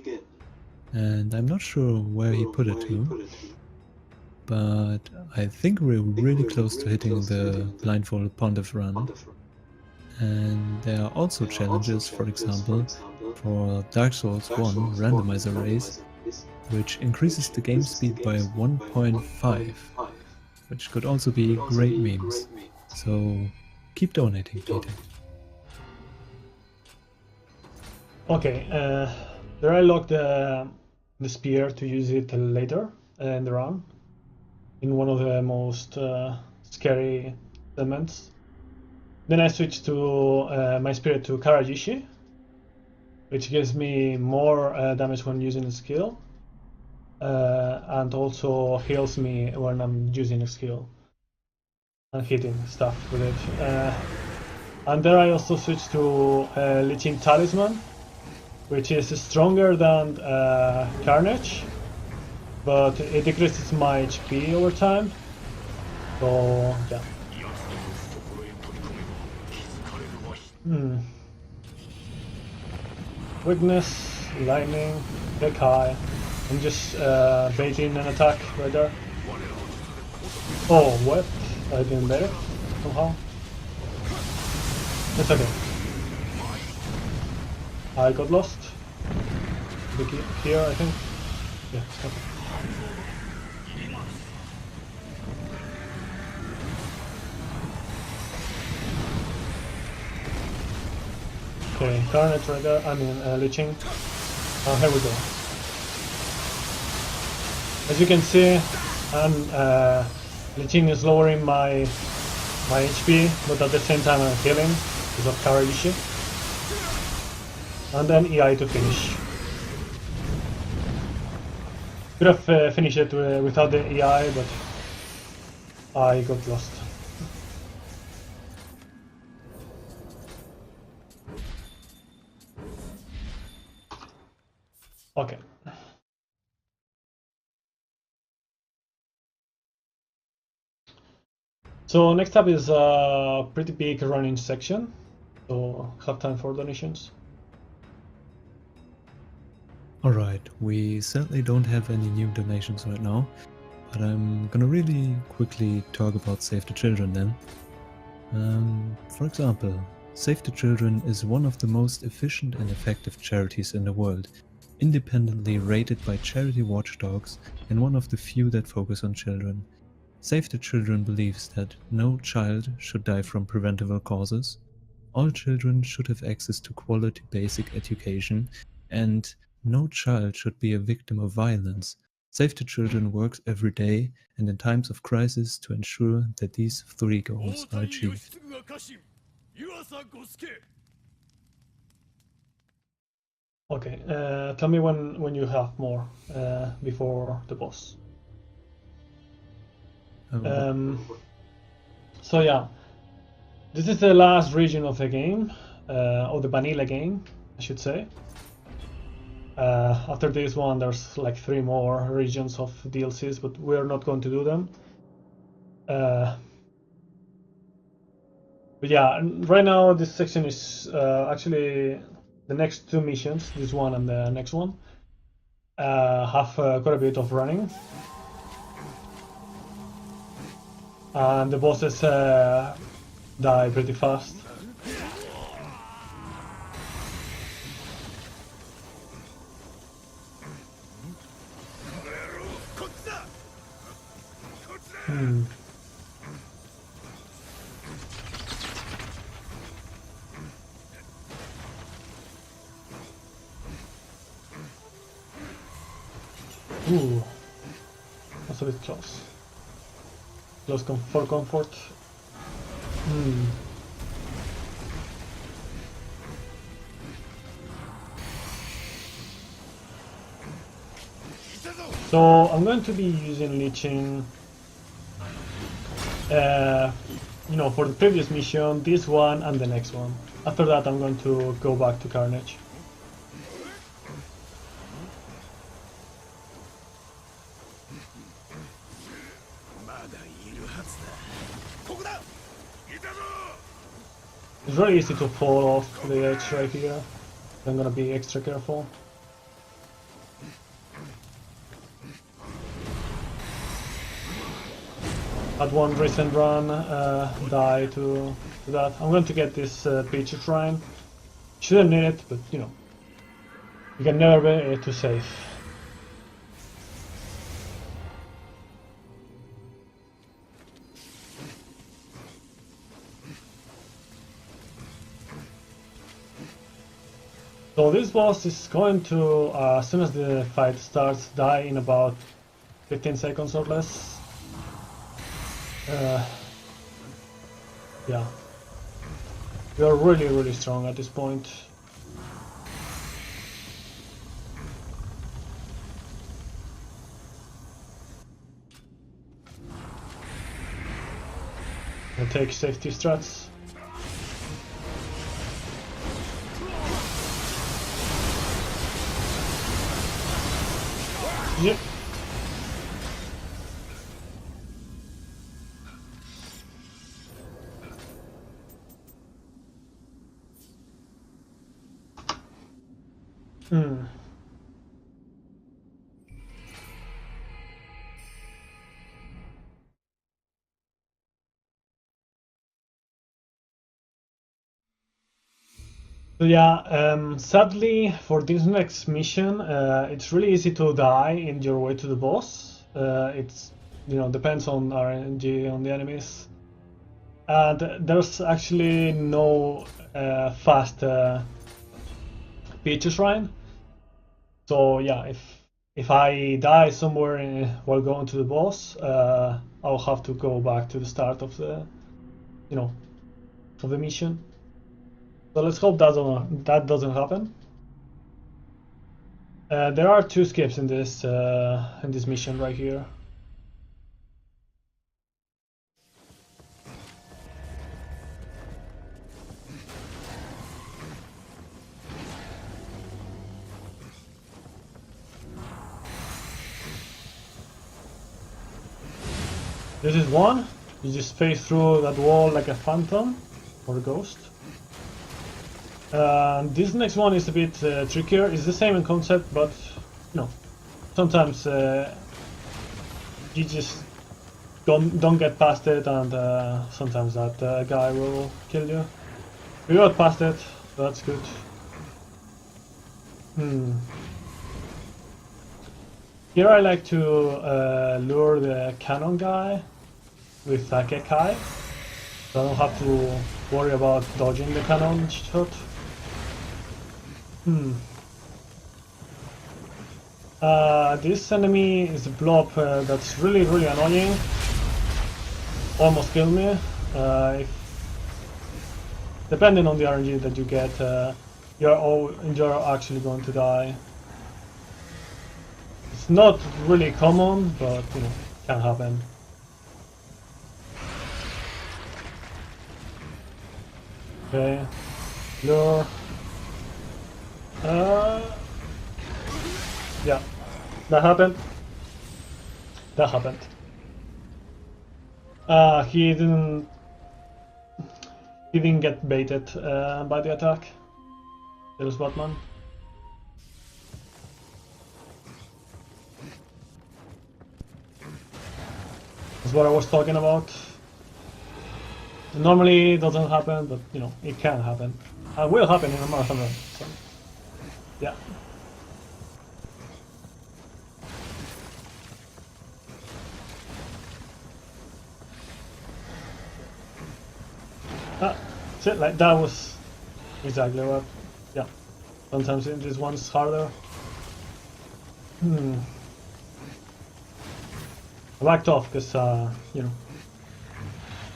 And I'm not sure where he put it to, but I think we're really close to hitting the blindfold pontiff run. And there are also challenges, for example, for Dark Souls 1 randomizer race, which increases the game speed by 1.5, which could also be great memes. So keep donating, Peter. Okay, there I locked the spear to use it later in the run, in one of the most scary elements. Then I switched to my spirit to Karajishi, which gives me more damage when using a skill, and also heals me when I'm using a skill and hitting stuff with it. And there I also switched to Lich Talisman, which is stronger than Carnage, but it decreases my HP over time. So yeah. Weakness, lightning, deck high. I'm just baiting an attack right there. Oh, what? I didn't bait it somehow. It's okay. I got lost. Here, I think. Yeah, okay. Okay, Carnage right there. I mean, Liching. Here we go. As you can see, Liching is lowering my HP, but at the same time I'm healing because of Karagishi. And then EI to finish. Could have finished it without the EI, but I got lost. Okay. So next up is a pretty big running section, so have time for donations. Alright, we certainly don't have any new donations right now, but I'm gonna really quickly talk about Save the Children then. For example, Save the Children is one of the most efficient and effective charities in the world, independently rated by charity watchdogs and one of the few that focus on children. Save the Children believes that no child should die from preventable causes, all children should have access to quality basic education, and no child should be a victim of violence. Save the Children works every day and in times of crisis to ensure that these three goals are achieved. Okay, tell me when you have more before the boss. So yeah, this is the last region of the game, of the vanilla game, I should say. After this one, there's like 3 more regions of DLCs, but we're not going to do them. But yeah, right now this section is actually the next 2 missions, this one and the next one, have quite a bit of running. And the bosses die pretty fast. Hmm. Ooh, that's a bit close. Close for comfort. Hmm. So I'm going to be using leeching, you know, for the previous mission, this one and the next one. After that, I'm going to go back to Carnage. It's really easy to fall off the edge right here. I'm gonna be extra careful. Had one recent run die to that. I'm going to get this Peach Shrine. Shouldn't need it, but you know, you can never be too safe. So this boss is going to, as soon as the fight starts, die in about 15 seconds or less. Yeah. We are really strong at this point. I'll take safety strats. Yep. Hmm. So yeah, sadly for this next mission, it's really easy to die in your way to the boss. It's, you know, depends on RNG on the enemies, and there's actually no fast Peach Shrine. So yeah, if I die somewhere while going to the boss, I'll have to go back to the start of the, you know, of the mission. So let's hope that doesn't happen. There are 2 skips in this mission right here. This is one. You just phase through that wall like a phantom or a ghost. This next one is a bit trickier. It's the same in concept, but you know, sometimes you just don't get past it, and sometimes that guy will kill you. We got past it, so that's good. Here I like to lure the cannon guy with a Kekai, so I don't have to worry about dodging the cannon shot. This enemy is a blob that's really annoying. Almost killed me. Depending on the RNG that you get, you're actually going to die. It's not really common, but you know, can happen. Okay, lure. Yeah, that happened. That happened. He didn't get baited by the attack. There's Batman. That's what I was talking about. Normally it doesn't happen, but you know, it can happen. It will happen in a marathon run. So, yeah. See, like that was exactly what. Yeah. Sometimes this one's harder. I backed off because you know,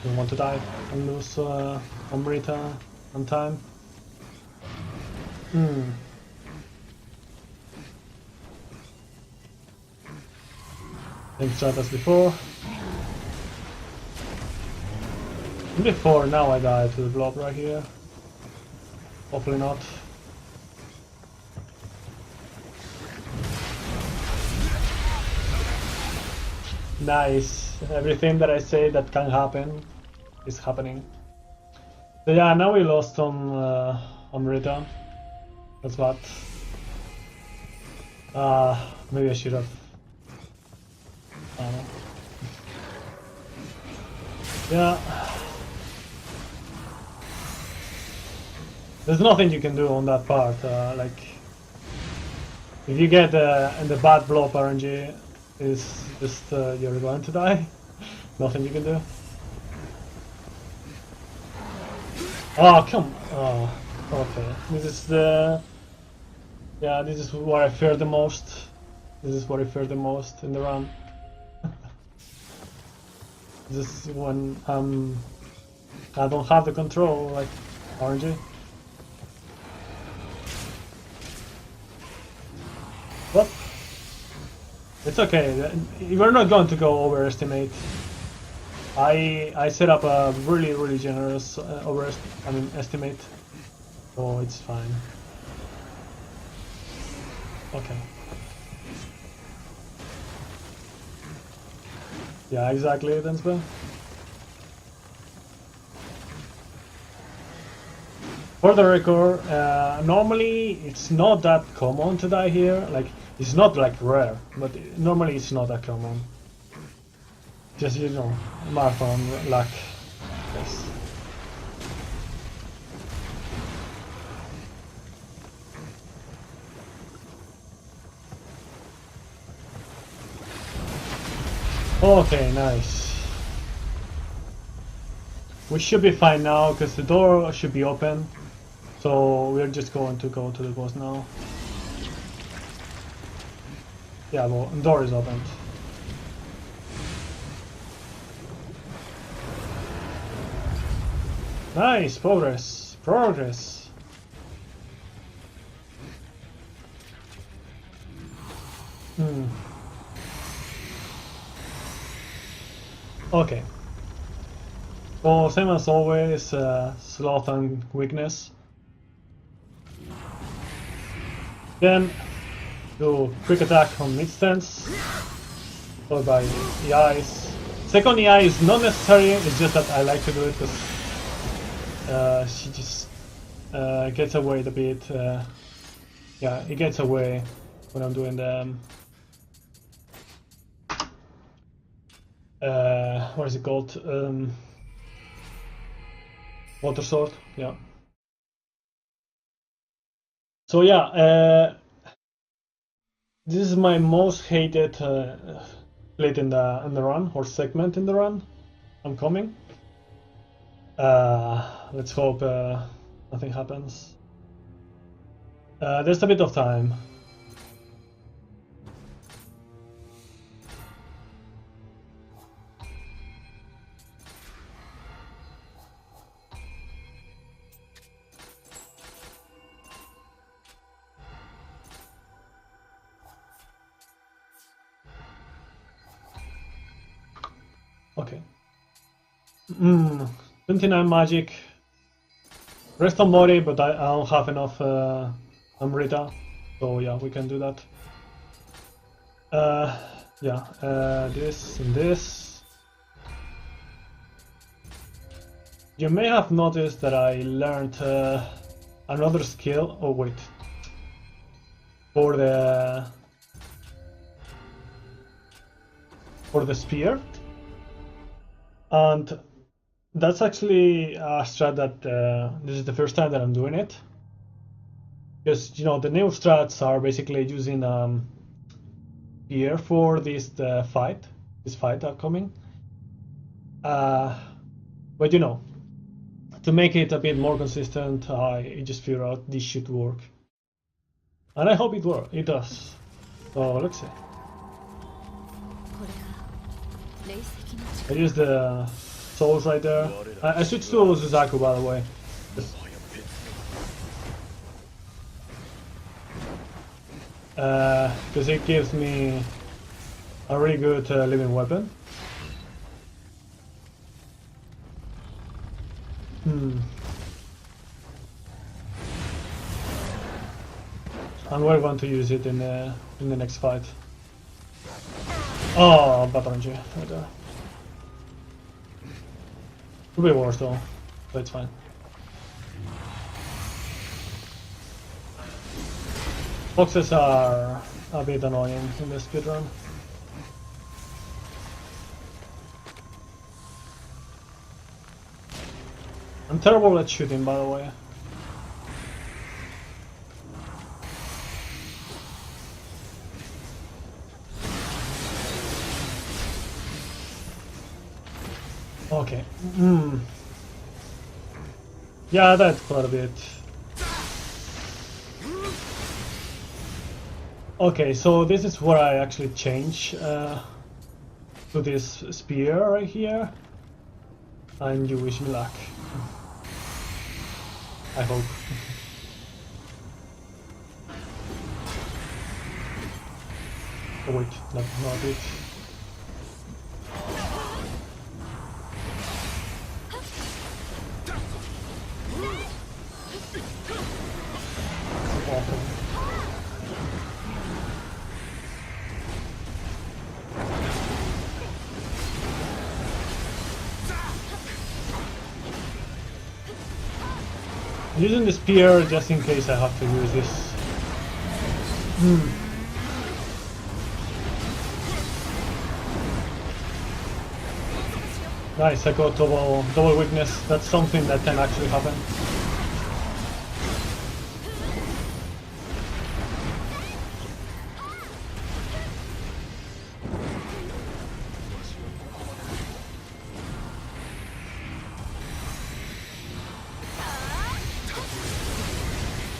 don't want to die and lose Amrita on time. Same strat as before. Before, now I die to the blob right here. Hopefully not. Nice. Everything that I say that can happen is happening. So yeah, now we lost on Rita. That's bad. Maybe I should have. I don't know. Yeah. There's nothing you can do on that part. Like, if you get in the bad blob RNG, is just you're going to die. Nothing you can do. Oh come! Oh, okay. This is the. Yeah, this is what I fear the most. This is what I fear the most in the run. This is when I don't have the control, like RNG. But it's okay. We're not going to go overestimate. I set up a really generous estimate, so it's fine. Okay. Yeah, exactly, Densba. For the record, normally it's not that common to die here. Like, it's not like rare, but normally it's not that common. Just, you know, marathon luck. Yes. Okay, nice. We should be fine now because the door should be open. So we're just going to go to the boss now. Yeah, well, the door is opened. Nice, progress, progress. Okay. So same as always, sloth and weakness. Then do quick attack on mid stance, followed by EIs. Second EI is not necessary, it's just that I like to do it because she just gets away a bit. Yeah, it gets away when I'm doing the what is it called? Water sword, yeah. So yeah, this is my most hated plate in the run, or segment in the run. I'm coming. Let's hope nothing happens. There's a bit of time. Okay. 29 magic. Rest on Mori, but I don't have enough Amrita. So yeah, we can do that. Yeah, this and this. You may have noticed that I learned another skill. Oh wait. For the spear. And that's actually a strat that this is the first time that I'm doing it, because you know the new strats are basically using spear for this fight upcoming. But you know, to make it a bit more consistent, I just figured out this should work. And I hope it does. So let's see. I use the souls right there. I switched to SoulsSpeedruns, by the way. Because it gives me a really good living weapon. And we're going to use it in the next fight. Oh, bad RNG right there. Could be worse though, but it's fine. Boxes are a bit annoying in this speedrun. I'm terrible at shooting, by the way. Okay. Yeah, that's quite a bit. Okay, so this is where I actually change to this spear right here. And you wish me luck. I hope. Oh wait, not it. Awesome. Using the spear just in case I have to use this. Nice, I got double weakness. That's something that can actually happen.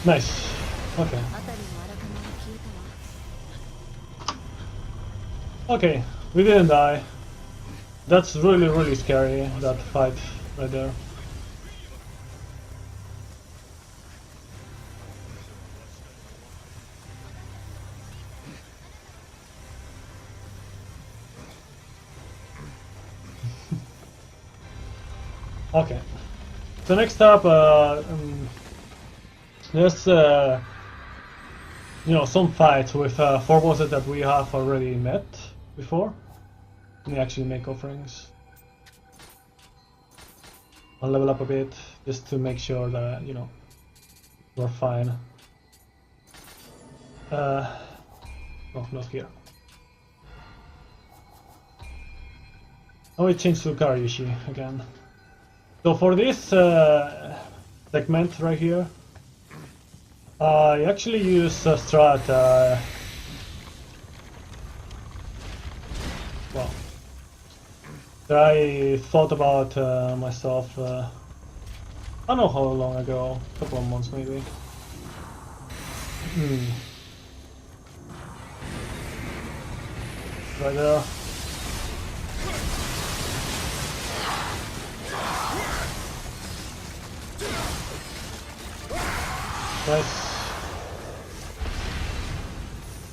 Nice. Okay. Okay, we didn't die. That's really scary, that fight right there. Okay. So next up, there's you know, some fights with 4 bosses that we have already met before. Let me actually make offerings. I'll level up a bit just to make sure that, you know, we're fine. No, not here. Oh, it changed to Karyushi again. So for this segment right here, I actually use a strat. Well, that I thought about myself. I don't know how long ago, a couple of months maybe. Right there. Nice.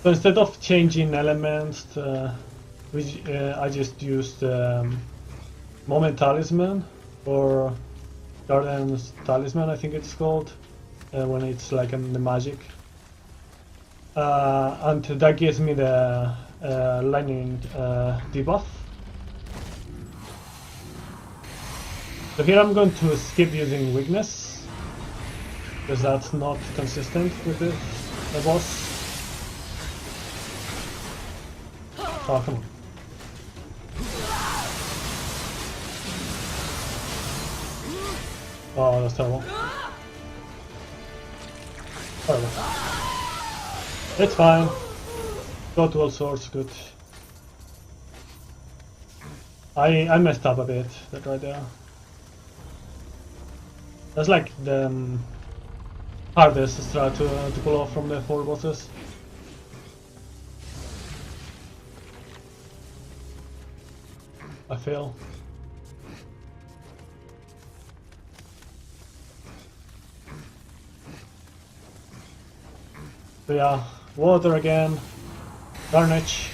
So instead of changing elements, I just used Moment Talisman, or Garden's Talisman, I think it's called, when it's like in the magic. And that gives me the lightning debuff. So here I'm going to skip using weakness, because that's not consistent with the boss. Oh, come on. Oh, that's terrible. Horrible. It's fine. Got to all sorts, good. I messed up a bit, that right there. That's like the hardest strat to pull off from the 4 bosses. I fail. So yeah, water again, Carnage,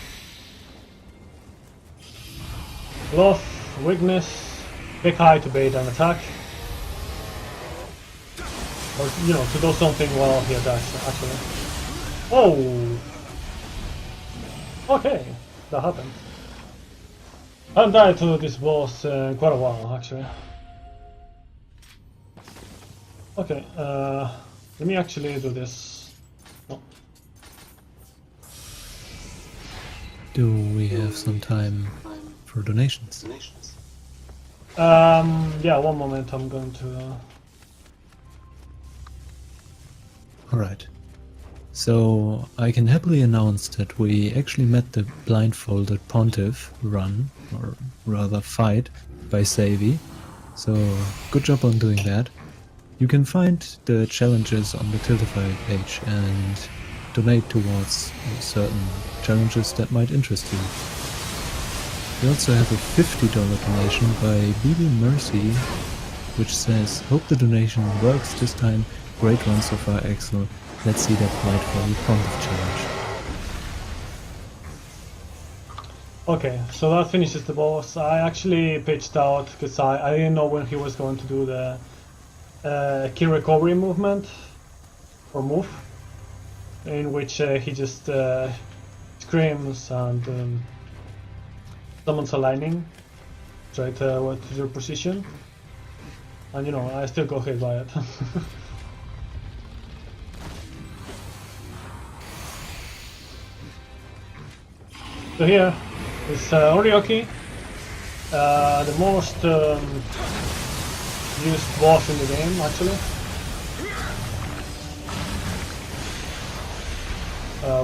Bluff, Weakness, Pick High to bait an attack. Or, you know, to do something while he attacks, actually. Oh! Okay, that happened. I haven't died to this boss in quite a while, actually. Okay, let me actually do this. No. Do we have some time for donations? Yeah, one moment, I'm going to... Alright. So I can happily announce that we actually met the blindfolded pontiff run, or rather fight, by Savvy. So good job on doing that. You can find the challenges on the Tiltify page and donate towards certain challenges that might interest you. We also have a $50 donation by BB Mercy, which says, "Hope the donation works this time. Great run so far, Axel. Let's see that blindfolded pontiff challenge." Okay, so that finishes the boss. I actually pitched out because I didn't know when he was going to do the key recovery movement or move, in which he just screams and summons a lightning straight to your position, and you know I still got hit by it. So here is Orioki, the most used boss in the game, actually.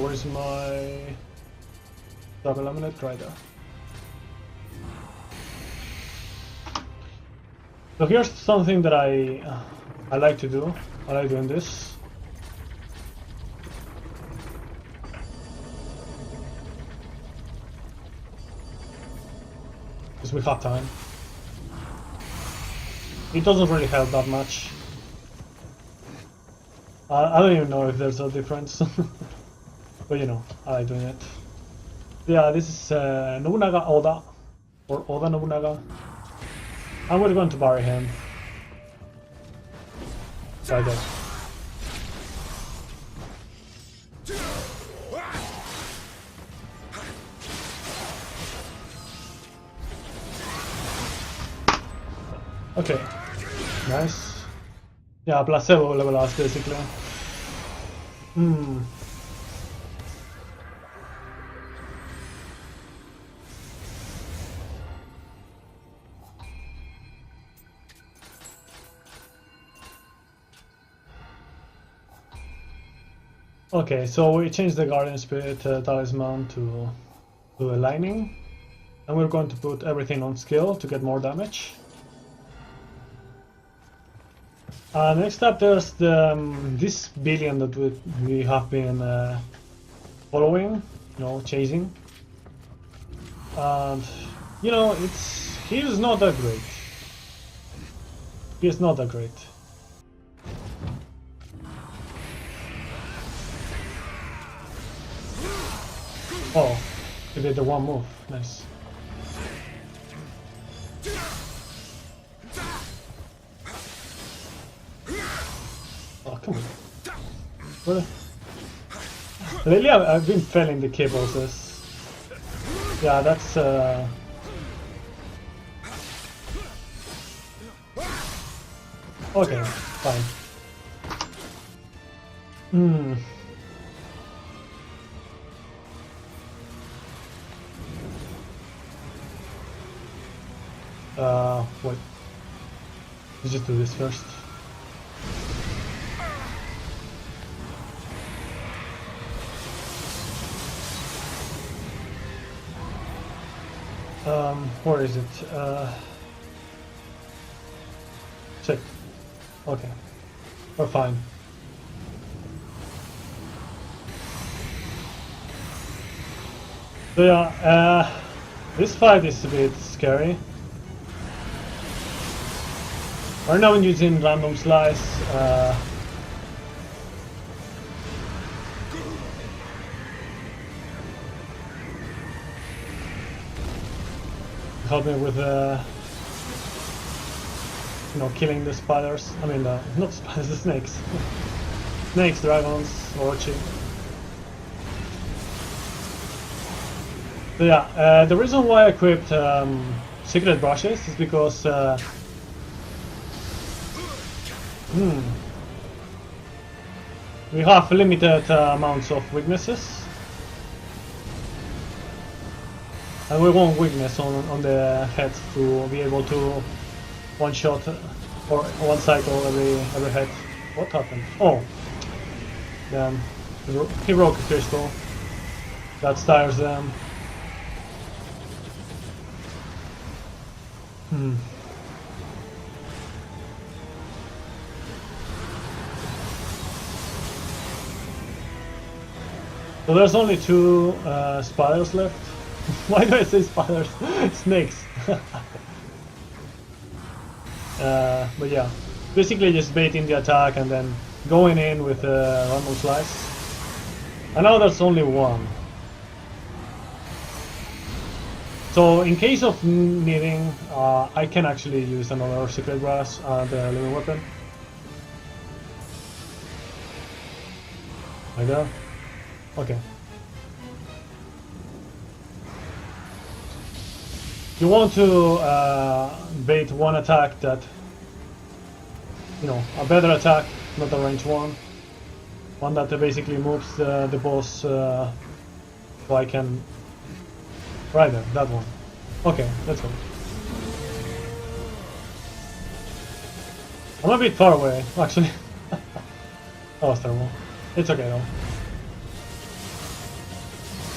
Where is my double laminate? Right there. So here's something that I like to do. I like doing this. Because we have time. It doesn't really help that much. I don't even know if there's a difference. But you know, I like doing it. Yeah, this is Nobunaga Oda, or Oda Nobunaga. And we're going to bury him. Right there. Okay, nice. Yeah, placebo level up basically. Okay, so we changed the Guardian Spirit talisman to a lightning, and we're going to put everything on skill to get more damage. Next up, there's the this billion that we have been following, you know, chasing, and you know he's not that great. He's not that great. Oh, he did the one move. Nice. Oh, come on. What? Lately, I've been failing the key bosses. Yeah, that's okay, fine. Wait. Let's just do this first. Where is it? Check. Okay, we're fine. So yeah, this fight is a bit scary. Right now I'm using random slice. Help me with you know, killing the spiders. I mean, not spiders, the snakes. Snakes, dragons, orchid. So yeah, the reason why I equipped secret brushes is because we have limited amounts of weaknesses. And we want weakness on the head to be able to one shot or one cycle every head. What happened? Oh, damn! He broke a crystal. That tires them. So there's only 2 spiders left. Why do I say spiders? Snakes. But yeah, basically just baiting the attack and then going in with a random slice. And now there's only 1. So in case of needing, I can actually use another secret brush and a living weapon. Like that. Okay. You want to bait one attack that, you know, a better attack, not a range one. One that basically moves the boss so I can... Right there, that one. Okay, let's go. I'm a bit far away, actually. That was terrible. It's okay though.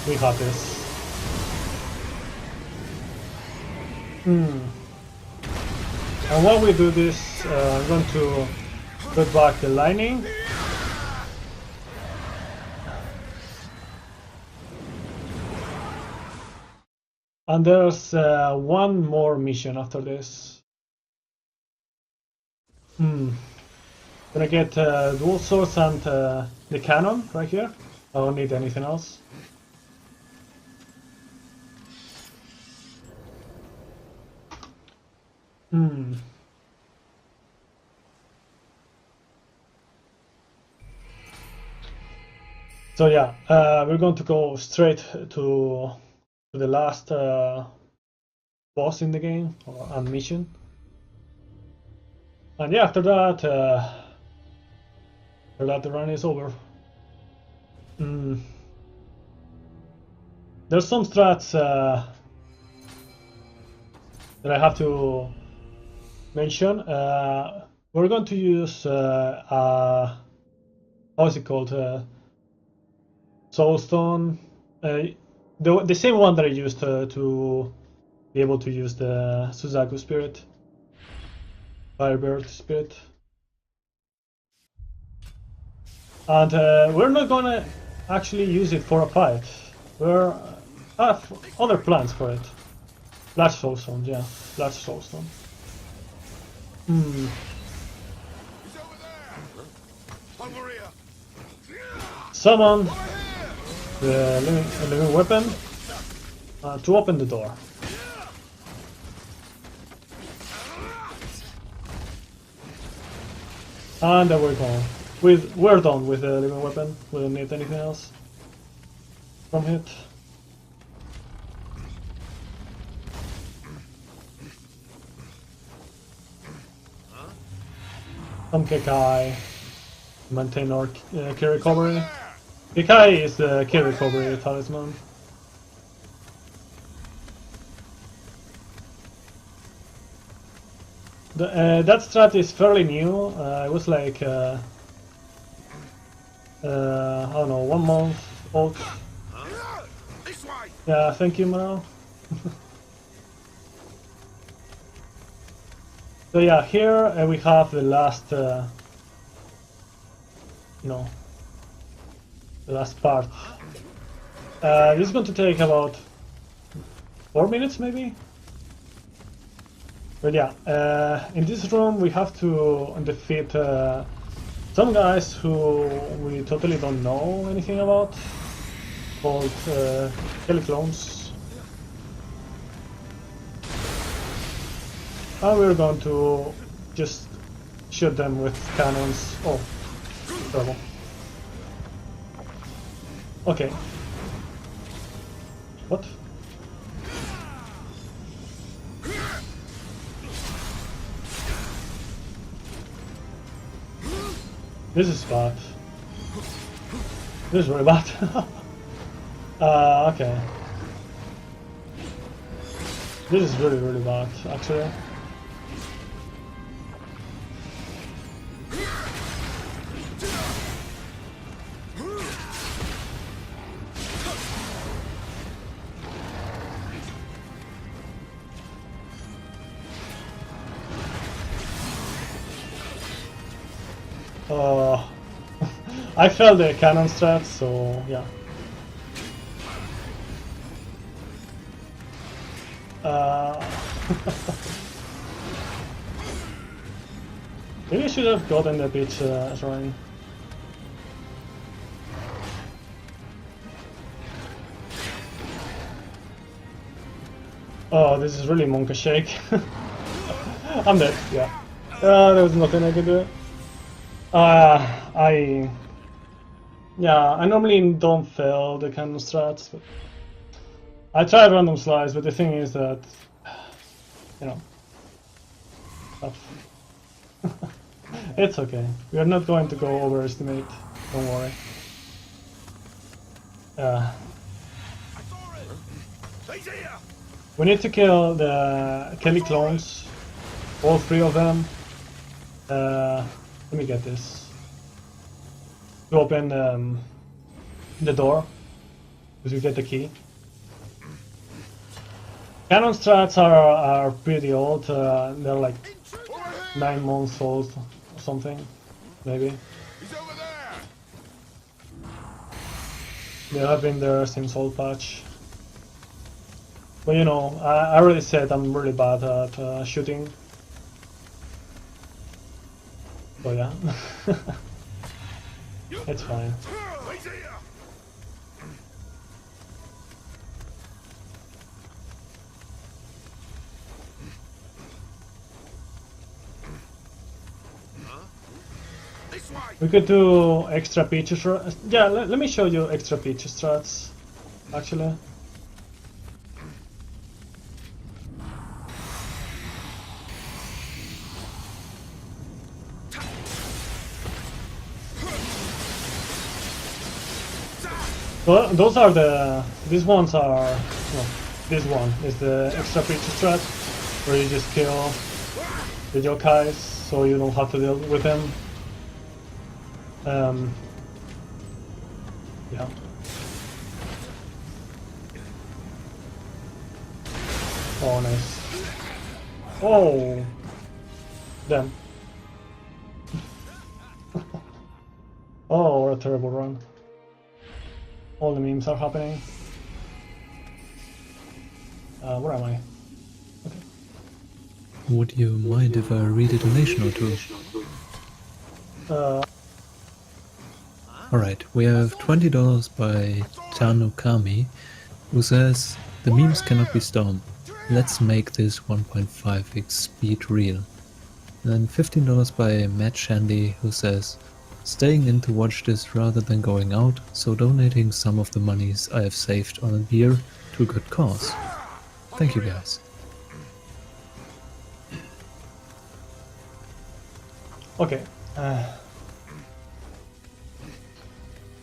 We have this. And while we do this, I'm going to put back the lightning. And there's one more mission after this. Gonna get dual swords and the cannon right here. I don't need anything else. So yeah, we're going to go straight to the last boss in the game and mission. And yeah, after that the run is over. There's some strats that I have to mention. We're going to use how is it called? Soulstone. The same one that I used to be able to use the SoulsSpeedruns spirit. Firebird spirit. And we're not gonna actually use it for a fight. We're have other plans for it. Large soulstone, yeah. Large soulstone. Summon the living weapon to open the door. And there we go. We're done with the living weapon. We don't need anything else from it. Some Kekai. Maintain our key recovery. Kekai is the key recovery talisman. That strat is fairly new. It was like I don't know, 1 month old. Yeah, thank you, Maro. So yeah, here we have the last, the last part. This is going to take about 4 minutes, maybe. But yeah, in this room we have to defeat some guys who we totally don't know anything about, called Kelly clones. And we're going to just shoot them with cannons. Oh, trouble. Okay. What? This is bad. This is very bad. Okay. This is really, really bad, actually. I failed the cannon strat, so yeah. Maybe I should have gotten the beach shrine. Oh, this is really monkey shake. I'm dead, yeah. There was nothing I could do. I normally don't fail the cannon strats, but I tried random slides, but the thing is that, it's okay. We are not going to go overestimate, don't worry. We need to kill the Kelly clones, all 3 of them. Let me get this. To open the door, because we get the key. Cannon strats are pretty old. They're like 9 months old or something, maybe. They have been there since old patch. But I already said I'm really bad at shooting. So yeah. It's fine. We could do extra peach strats. Yeah, let me show you extra peach strats, actually. Well, those are these ones are, well, this one is the extra peach strat, where you just kill the yokais, so you don't have to deal with them. Yeah. Oh, nice. Oh! Damn. Oh, what a terrible run. All the memes are happening. Where am I? Okay. Would you mind if I read a donation or two? Alright, we have $20 by Tanukami, who says, "The memes cannot be stormed. Let's make this 1.5x speed real." And then $15 by Matt Shandy, who says, "Staying in to watch this rather than going out, so donating some of the monies I have saved on a beer to a good cause." Thank you guys. Okay.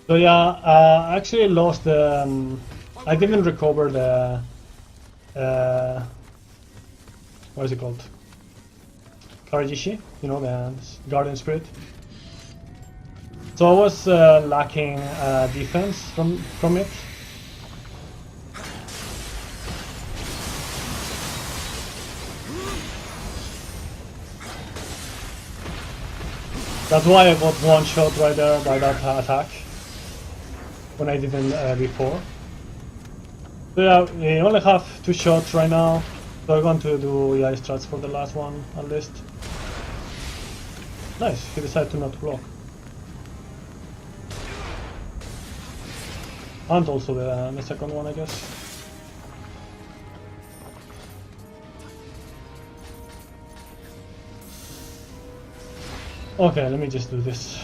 So yeah, I actually lost the... I didn't recover the... what is it called? Karajishi, the Guardian Spirit. So I was lacking defense from it. That's why I got one shot right there by that attack when I didn't before. So yeah, we only have 2 shots right now, so I'm going to do AI strats for the last one at least. Nice, he decided to not block. And also the second one, I guess. Okay, let me just do this.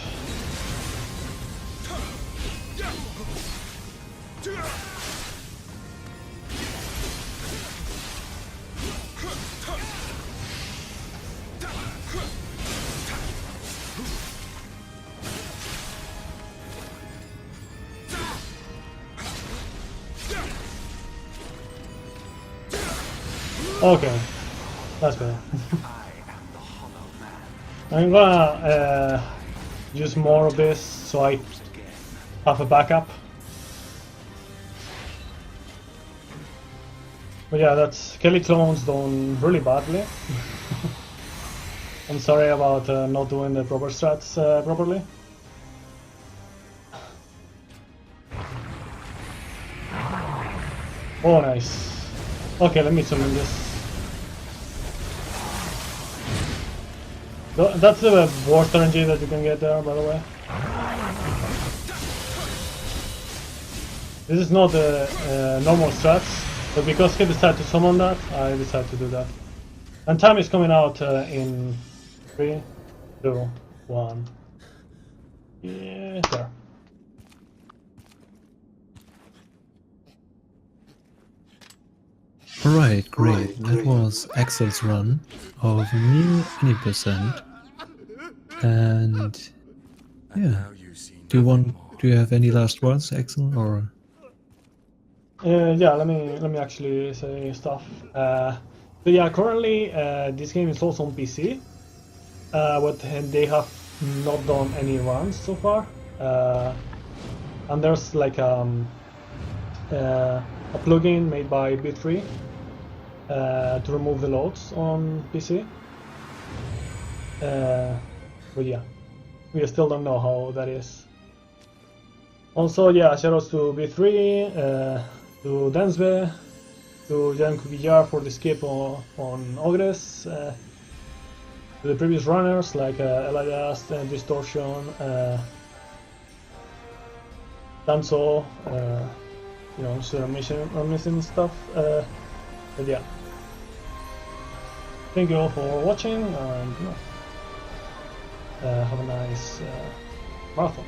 Okay, that's better. I'm gonna use more of this so I have a backup. But yeah, that's Kelly clones done really badly. I'm sorry about not doing the proper strats properly. Oh, nice. Okay, let me summon this. That's the worst RNG that you can get there, by the way. This is not the normal strats, but because he decided to summon that, I decided to do that. And time is coming out in 3, 2, 1. Yeah, there. Alright, great. That was Axel's run of Nioh Any%. And yeah, do you have any last words, Axel, or? Yeah, let me actually say stuff. So yeah, currently this game is also on PC, but they have not done any runs so far. And there's like a plugin made by B3 to remove the loads on PC. But yeah, we still don't know how that is. Also, yeah, shoutouts to B3, to Dansbe, to Jan Kubijar for the skip on Ogres, to the previous runners like Elias, Distortion, Danzo, you know, so I'm missing stuff. But yeah, thank you all for watching, and have a nice marathon.